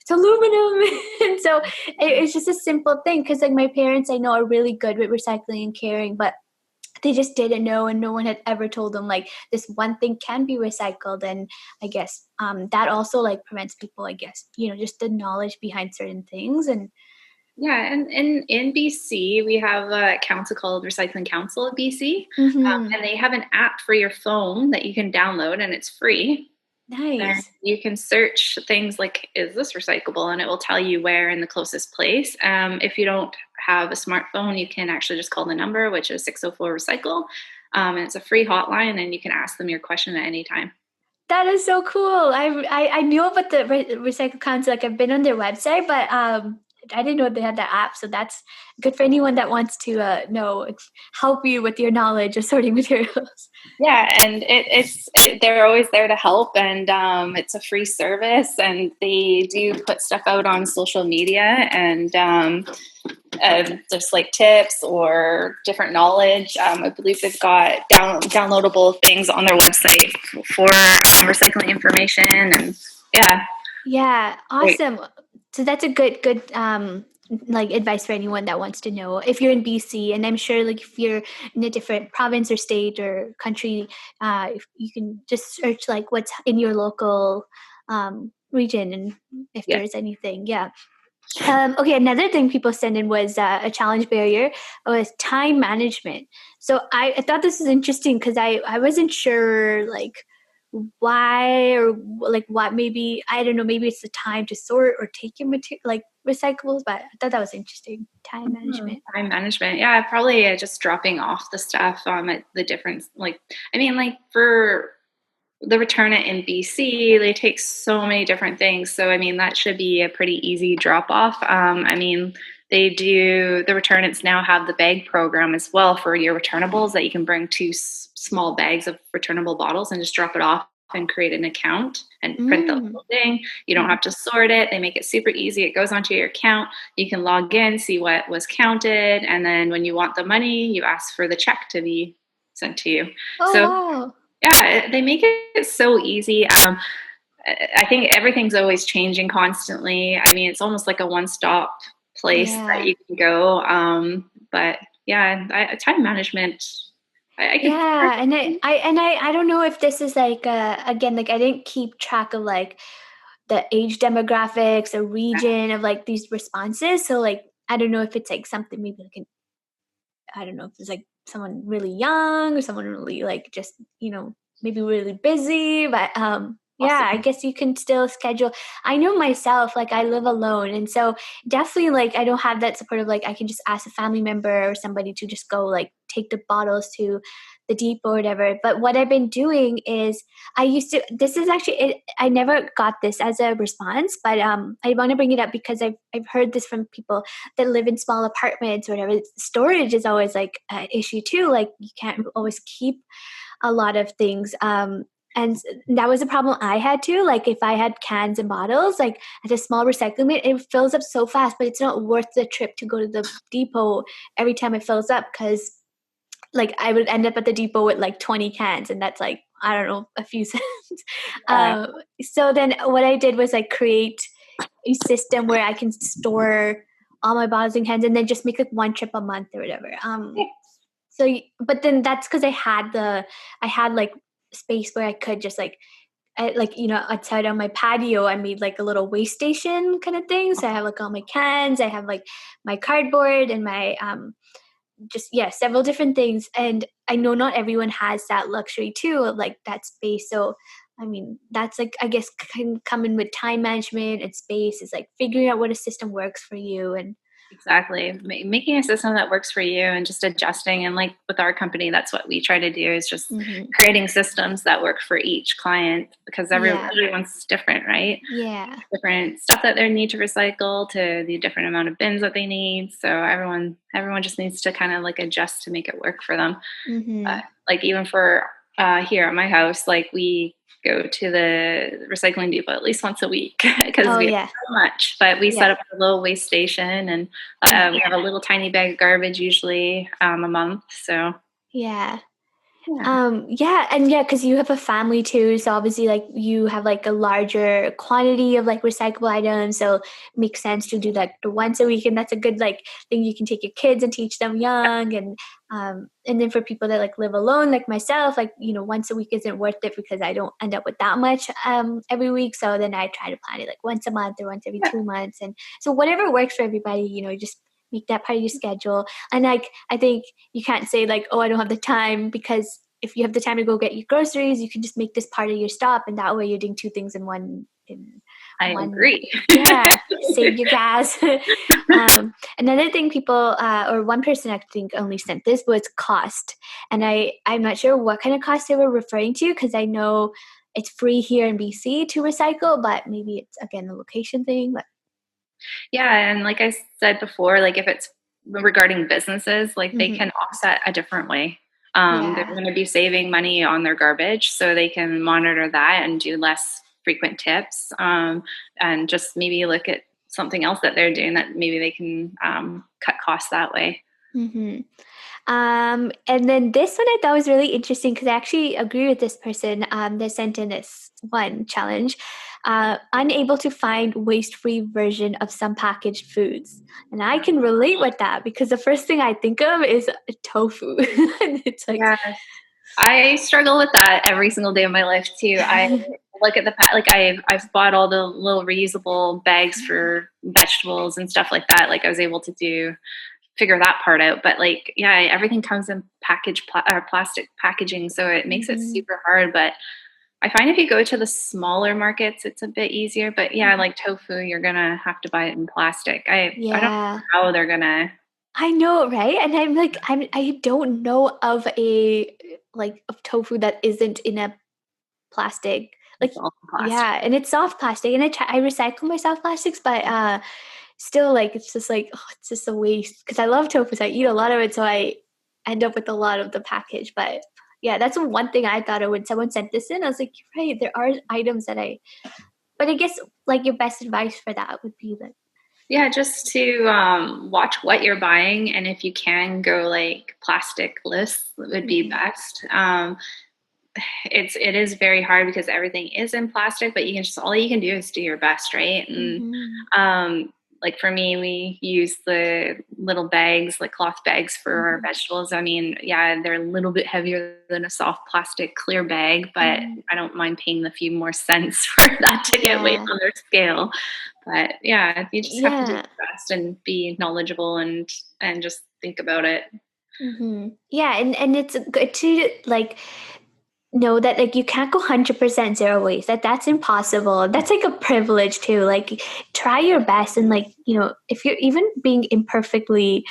it's aluminum. And so it's just a simple thing. Cause like my parents I know are really good with recycling and caring, but they just didn't know, and no one had ever told them like this one thing can be recycled. And I guess that also like prevents people, I guess, just the knowledge behind certain things. And Yeah, and in BC, we have a council called Recycling Council of BC, mm-hmm. and they have an app for your phone that you can download, and it's free. And Nice. you can search things like, is this recyclable? And it will tell you where in the closest place. If you don't have a smartphone, you can actually just call the number, which is 604 Recycle. And it's a free hotline, and you can ask them your question at any time. That is so cool. I knew about the recycle council. Like I've been on their website, but I didn't know they had that app. So that's good for anyone that wants to know help you with your knowledge of sorting materials. Yeah, and they're always there to help, and it's a free service, and they do put stuff out on social media, and just like tips or different knowledge. I believe they've got downloadable things on their website for recycling information, and yeah, Yeah, great. awesome. So that's a good like advice for anyone that wants to know if you're in BC. And I'm sure like if you're in a different province or state or country, if you can just search like what's in your local region and if Yeah. there's anything. Yeah. Okay, another thing people sent in was a challenge barrier was time management. So I thought this was interesting because I wasn't sure like why or like what, maybe I don't know, maybe it's the time to sort or take your material like recyclables, but I thought that was interesting. Time management. Time management. Yeah, probably just dropping off the stuff at the different, like, I mean, like for the return it in BC, they take so many different things. So, I mean, that should be a pretty easy drop off. I mean, they do the return it's now have the bag program as well for your returnables that you can bring two small bags of returnable bottles and just drop it off and create an account and print the Mm. whole thing. You don't have to sort it. They make it super easy. It goes onto your account. You can log in, see what was counted, and then when you want the money, you ask for the check to be sent to you. Oh So wow. yeah, they make it so easy. I think everything's always changing constantly. I mean, it's almost like a one-stop place that Yeah. you can go. But yeah, time management. I could. Yeah, and I don't know if this is like again, like I didn't keep track of like the age demographics or region of like these responses. So like I don't know if it's like something maybe like an, I don't know if it's like someone really young or someone really like just, maybe really busy. But yeah, I Possibly. guess you can still schedule. I know myself, like I live alone. And so definitely like I don't have that support of like I can just ask a family member or somebody to just go like take the bottles to the depot or whatever. But what I've been doing is I used to, this is actually it, I never got this as a response, but I want to bring it up because I've heard this from people that live in small apartments or whatever. Storage is always like an issue too. Like you can't always keep a lot of things. And that was a problem I had too. Like if I had cans and bottles, like at a small recycling bin, it fills up so fast, but it's not worth the trip to go to the depot every time it fills up because like I would end up at the depot with like 20 cans and that's like, I don't know, a few cents. Yeah. So then what I did was like create a system where I can store all my bottles and cans and then just make like one trip a month or whatever. But then that's because I had like space where I could just like, outside on my patio, I made like a little waste station kind of thing. So I have like all my cans, I have like my cardboard and my just yeah, several different things. And I know not everyone has that luxury too of like that space. So I mean, that's like I guess can come in with time management and space is like figuring out what a system works for you and Exactly. Making a system that works for you and just adjusting. And like with our company, that's what we try to do is just Hmm. creating systems that work for each client because Yeah. everyone's different, right? Yeah. Different stuff that they need to recycle to the different amount of bins that they need. So everyone just needs to kind of like adjust to make it work for them. Hmm. Like even for here at my house, like we go to the recycling depot at least once a week because Oh we have yeah. so much. But we set Yeah. up a little waste station, and Mhm. we have a little tiny bag of garbage usually a month. So Yeah. yeah, Yeah, and yeah, because you have a family too, so obviously like you have like a larger quantity of like recyclable items, so it makes sense to do like the once a week, and that's a good like thing you can take your kids and teach them young, and then for people that like live alone like myself, like once a week isn't worth it because I don't end up with that much every week, so then I try to plan it like once a month or once every yeah, 2 months, and so whatever works for everybody, just make that part of your schedule, and like I think you can't say like, oh, I don't have the time, because if you have the time to go get your groceries, you can just make this part of your stop, and that way you're doing two things in I one. agree. Yeah, save your gas. Another thing people or one person I think only sent this was cost, and I'm not sure what kind of cost they were referring to, because I know it's free here in BC to recycle, but maybe it's again a location thing. But Yeah, and like I said before, like if it's regarding businesses, like they mhm. can offset a different way. They're Yeah. going to be saving money on their garbage, so they can monitor that and do less frequent tips, and just maybe look at something else that they're doing that maybe they can cut costs that way. Hmm. And then this one I thought was really interesting because I actually agree with this person that sent in this one challenge. Unable to find waste-free version of some packaged foods. And I can relate with that because the first thing I think of is tofu. And it's like, Yeah, I struggle with that every single day of my life too. I look at like I've bought all the little reusable bags for vegetables and stuff like that. Like I was able to do figure that part out. But like, yeah, everything comes in plastic packaging, so it makes it Mhm. super hard. But I find if you go to the smaller markets, it's a bit easier. But yeah, like tofu, you're gonna have to buy it in plastic. I don't Yeah. know how they're gonna I know, right? And I'm like, I don't know of a like of tofu that isn't in a plastic. Like, it's all in plastic. yeah, and it's soft plastic, and I recycle my soft plastics, but still, like, it's just like, oh, it's just a waste because I love tofu, so I eat a lot of it, so I end up with a lot of the package. But yeah, that's one thing I thought of when someone sent this in. I was like, you're right, there are items that but I guess like your best advice for that would be like, Yeah, just to watch what you're buying, and if you can go like plasticless would be mm-hmm, best. It is very hard because everything is in plastic, but you can just all you can do is do your best, right? And mm-hmm, like for me, we use the little bags, like cloth bags for our mm-hmm, vegetables. I mean, yeah, they're a little bit heavier than a soft plastic clear bag, but mm-hmm. I don't mind paying the few more cents for that to get weight Yeah, on their scale. But yeah, you just have to do yeah. your best and be knowledgeable and just think about it. Mm-hmm. Yeah, and it's good to like know that like you can't go 100% zero waste. That's impossible. That's like a privilege too. Like try your best, and like if you're even being imperfectly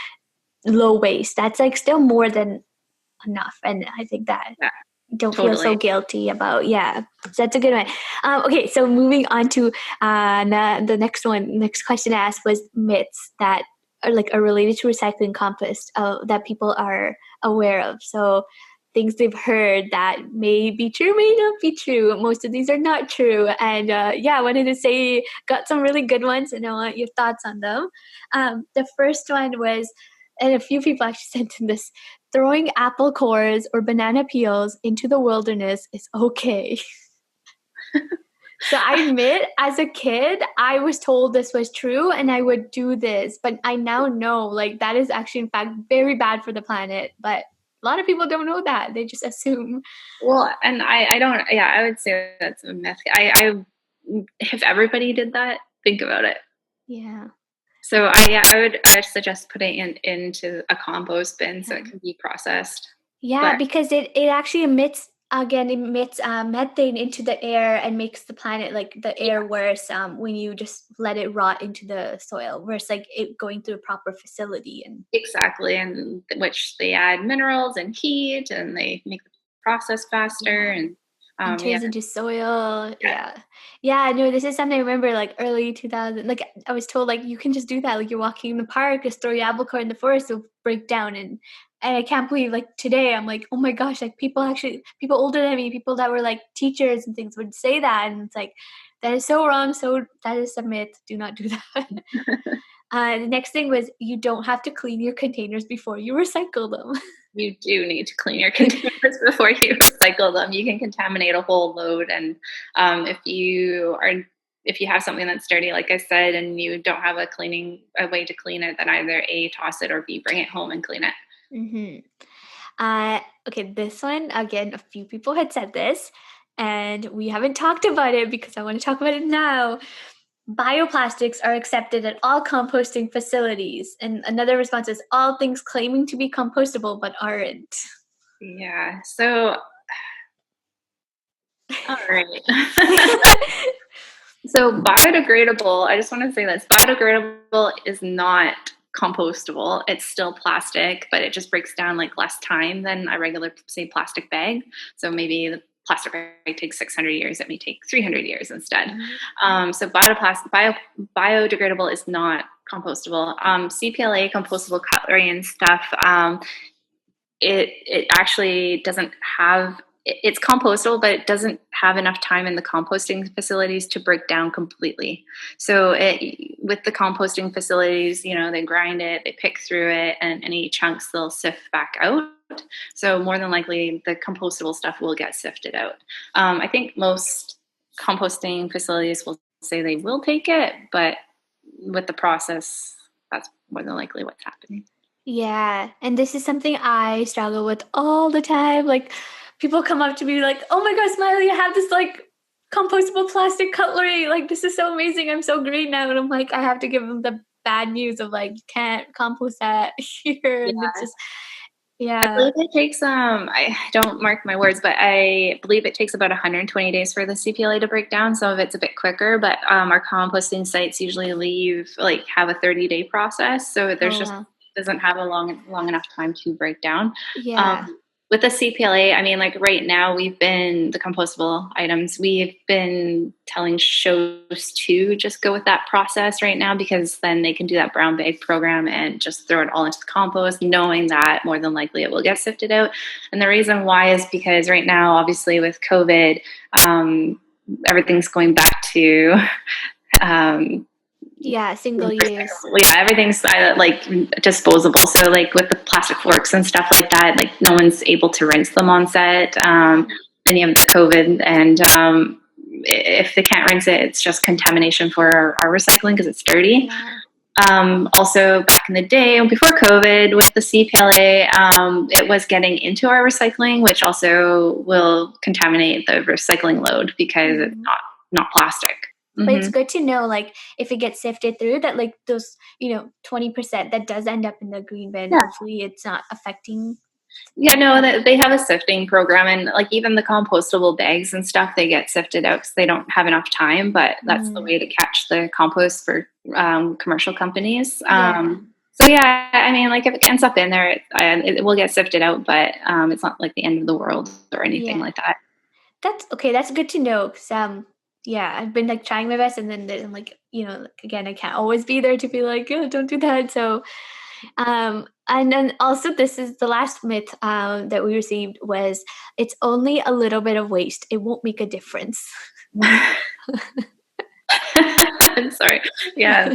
low waste, that's like still more than enough. And I think that Yeah, don't feel so totally. guilty about, yeah, so that's a good one. Okay, so moving on to the next one. Next question I asked was myths that are related to recycling compost that people are aware of. So things they've heard that may be true, may not be true. Most of these are not true, and yeah, I wanted to say got some really good ones, and I want your thoughts on them. The first one was, and a few people actually sent in this: throwing apple cores or banana peels into the wilderness is okay. So I admit, as a kid, I was told this was true and I would do this, but I now know like that is actually, in fact, very bad for the planet. But a lot of people don't know that. They just assume. Well, and I don't, yeah, I would say that's a myth. If everybody did that, think about it. Yeah. So yeah, I would suggest putting it into a compost bin so Yeah. it can be processed. Yeah, But because it actually emits again emits methane into the air and makes the planet, like the air, worse when you just let it rot into the soil, versus like it going through a proper facility. And Exactly, and which they add minerals and heat, and they make the process faster, yeah, and and yeah, turns into soil. yeah, Yeah, no, this is something I remember, like early 2000, like I was told like you can just do that, like you're walking in the park, just throw your apple cart in the forest, it'll break down. And I can't believe, like today I'm like, oh my gosh, like people older than me, people that were like teachers and things would say that, and it's like that is so wrong. So that is a myth, do not do that. The next thing was you don't have to clean your containers before you recycle them. you do need to clean your containers before you recycle them. You can contaminate a whole load, and if you have something that's dirty, like I said, and you don't have a way to clean it, then either A, toss it, or B, bring it home and clean it. hmm okay, this one again, a few people had said this, and we haven't talked about it because I want to talk about it now. Bioplastics are accepted at all composting facilities. And another response is all things claiming to be compostable but aren't. Yeah. So, all right. So biodegradable, I just want to say this, biodegradable is not compostable. It's still plastic, but it just breaks down like less time than a regular, say, plastic bag. So maybe the plastic bag takes 600 years, it may take 300 years instead. So biodegradable is not compostable. CPLA, compostable cutlery and stuff, it actually doesn't have, it's compostable, but it doesn't have enough time in the composting facilities to break down completely. So with the composting facilities, they grind it, they pick through it, and any chunks they'll sift back out. So more than likely the compostable stuff will get sifted out. I think most composting facilities will say they will take it, but with the process, that's more than likely what's happening. Yeah, and this is something I struggle with all the time. Like, people come up to me like, "Oh my gosh, Smiley, I have this like compostable plastic cutlery. Like, this is so amazing. I'm so great now." And I'm like, I have to give them the bad news of like, you can't compost that here, and it's just, I yeah. believe it takes, I don't mark my words, but I believe it takes about 120 days for the CPLA to break down. Some of it's a bit quicker, but our composting sites usually have a 30-day process. So there's Oh just wow. doesn't have a long enough time to break down. Yeah. Um, with the CPLA, I mean, like right now, the compostable items, we've been telling shows to just go with that process right now, because then they can do that brown bag program and just throw it all into the compost, knowing that more than likely it will get sifted out. And the reason why is because right now, obviously with COVID, everything's going back to um, Yeah, single use. yeah, everything's like disposable. So like with the plastic forks and stuff like that, like no one's able to rinse them on set. Any of the COVID, and if they can't rinse it, it's just contamination for our recycling because it's dirty. Yeah. Also, back in the day before COVID, with the CPLA, it was getting into our recycling, which also will contaminate the recycling load because it's Mhm. not plastic. But it's Mm-hmm. good to know, like, if it gets sifted through, that like those, 20% that does end up in the green bin, hopefully it's not affecting. Yeah, no, they have a sifting program, and like even the compostable bags and stuff, they get sifted out because they don't have enough time. But that's the Mm, way to catch the compost for commercial companies. yeah. So yeah, I mean, like if it ends up in there, it will get sifted out, but it's not like the end of the world or anything Yeah. like that. That's okay, that's good to know, 'cause, yeah, I've been, like, trying my best, and then I'm like, like, again, I can't always be there to be like, "Oh, don't do that." So, and then also this is the last myth, that we received was, "It's only a little bit of waste. It won't make a difference." I'm sorry. Yeah,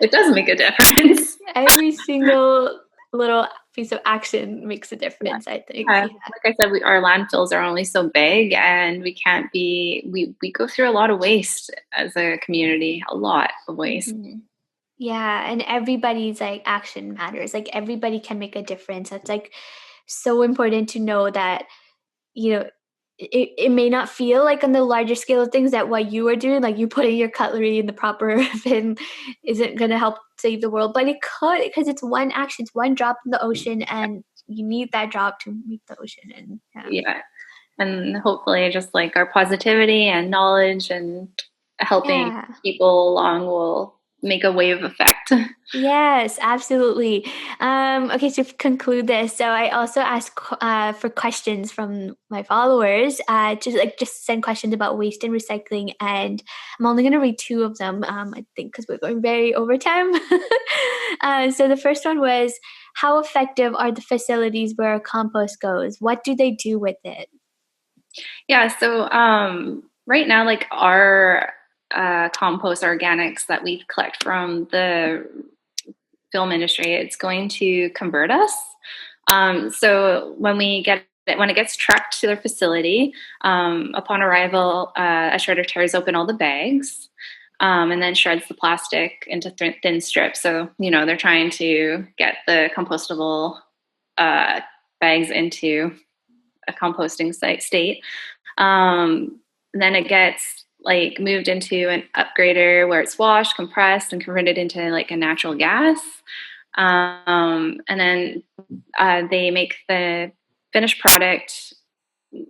it does make a difference. Every single little piece of action makes a Yeah. difference, I think, Yeah. yeah. Like I said, our landfills are only so big, and we go through a lot of waste as a community, a lot of waste. Mhm. Yeah, and everybody's, like, action matters, like, everybody can make a difference. That's, like, so important to know that, you know, it may not feel like on the larger scale of things that what you are doing, like you putting your cutlery in the proper bin isn't gonna help save the world, but it could, because it's one action, it's one drop in the ocean, and you need that drop to make the ocean, and yeah. Yeah. And hopefully just like our positivity and knowledge and helping Yeah. people along will make a wave effect. Yes, absolutely. Okay, to conclude this, so I also ask for questions from my followers. Just send questions about waste and recycling, and I'm only going to read two of them. I think because we're going very over time. So the first one was, how effective are the facilities where compost goes? What do they do with it? Yeah, so right now, like our compost organics that we collect from the film industry, it's going to convert us. So when it gets trucked to their facility, upon arrival, a shredder tears open all the bags. And then shreds the plastic into thin strips. So, they're trying to get the compostable uh, bags into a composting state. Then it gets like moved into an upgrader where it's washed, compressed, and converted into like a natural gas. And then they make the finished product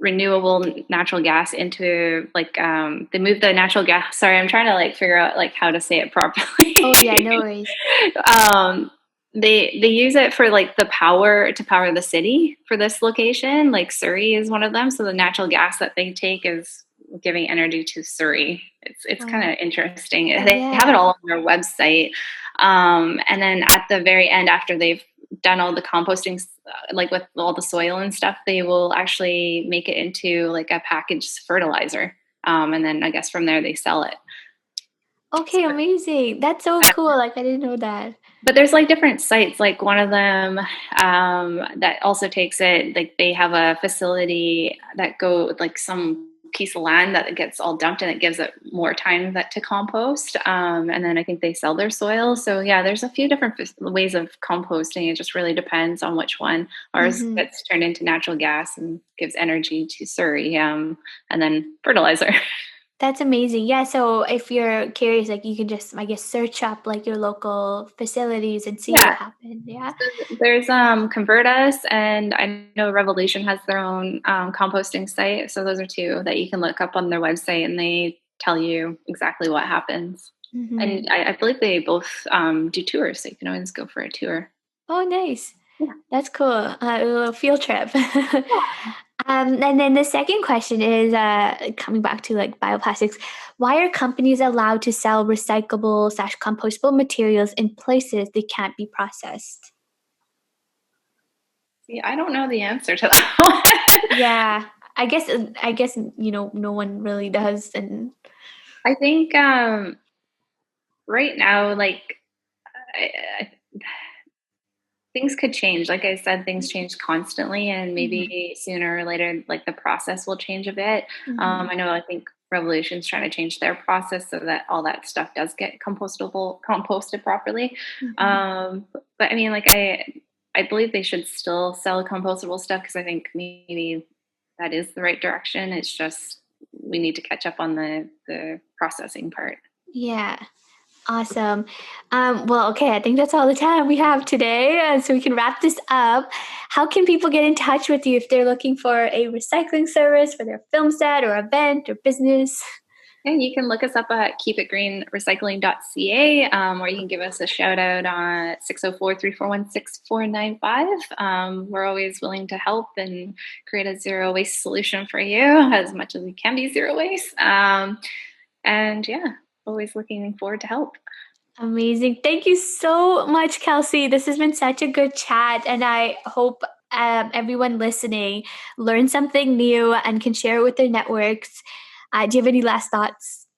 renewable natural gas into like they move the natural gas. Sorry, I'm trying to like figure out like how to say it properly. Oh yeah, no worries. um, they use it for like the power to power the city for this location. Like Surrey is one of them. So the natural gas that they take is giving energy to Surrey. It's kind Wow. of interesting. They have it Yeah. all on their website. And then at the very end, after they've done all the composting, like with all the soil and stuff, they will actually make it into like a packaged fertilizer. And then I guess from there they sell it. Okay, amazing. That's so cool. Like I didn't know that. But there's like different sites, like one of them that also takes it, like they have a facility that go like some piece of land that it gets all dumped and it gives it more time that to compost. And then I think they sell their soil. So yeah, there's a few different ways of composting. It just really depends on which one. Ours Mm-hmm. gets turned into natural gas and gives energy to Surrey, and then fertilizer. That's amazing. Yeah, so if you're curious, like you can just, I guess, search up like your local facilities and see Yeah. what happened. Yeah. There's Convertus, and I know Revolution has their own composting site. So those are two that you can look up on their website, and they tell you exactly what happens. Mm-hmm. And I believe they both do tours, so you can always go for a tour. Oh, nice. Yeah. That's cool. A little field trip. And then the second question is coming back to like bioplastics. Why are companies allowed to sell recyclable slash compostable materials in places they can't be processed? See, I don't know the answer to that one. Yeah, I guess no one really does, and I think right now, like I, I things could change. Like I said, things change constantly, and Mhm, maybe sooner or later, like the process will change a bit. mhm. I think Revolution's trying to change their process so that all that stuff does get composted properly. Mhm. But I mean, like I believe they should still sell compostable stuff because I think maybe that is the right direction. It's just we need to catch up on the processing part. Yeah, awesome. Well, okay, I think that's all the time we have today, so we can wrap this up. How can people get in touch with you if they're looking for a recycling service for their film set or event or business? And you can look us up at keepitgreenrecycling.ca, or you can give us a shout out on 604-341-6495. We're always willing to help and create a zero waste solution for you as much as we can be zero waste. And yeah, always looking forward to help. Amazing. Thank you so much, Kelsey. This has been such a good chat, and I hope everyone listening learned something new and can share it with their networks. Do you have any last thoughts?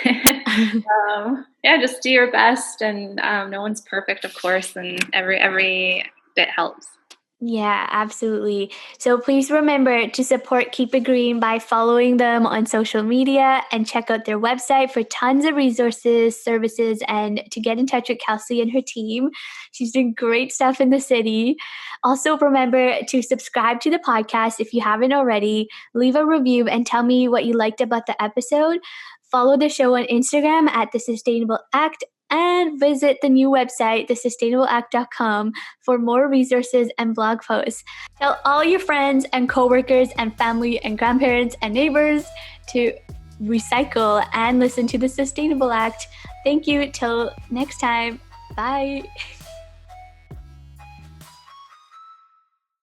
Yeah, just do your best, and no one's perfect, of course, and every bit helps. Yeah, absolutely. So please remember to support Keep It Green by following them on social media and check out their website for tons of resources, services, and to get in touch with Kelsey and her team. She's doing great stuff in the city. Also, remember to subscribe to the podcast if you haven't already, leave a review, and tell me what you liked about the episode. Follow the show on Instagram at The Sustainable Act And visit the new website, thesustainableact.com, for more resources and blog posts. Tell all your friends and coworkers and family and grandparents and neighbors to recycle and listen to the Sustainable Act. Thank you. Till next time. Bye.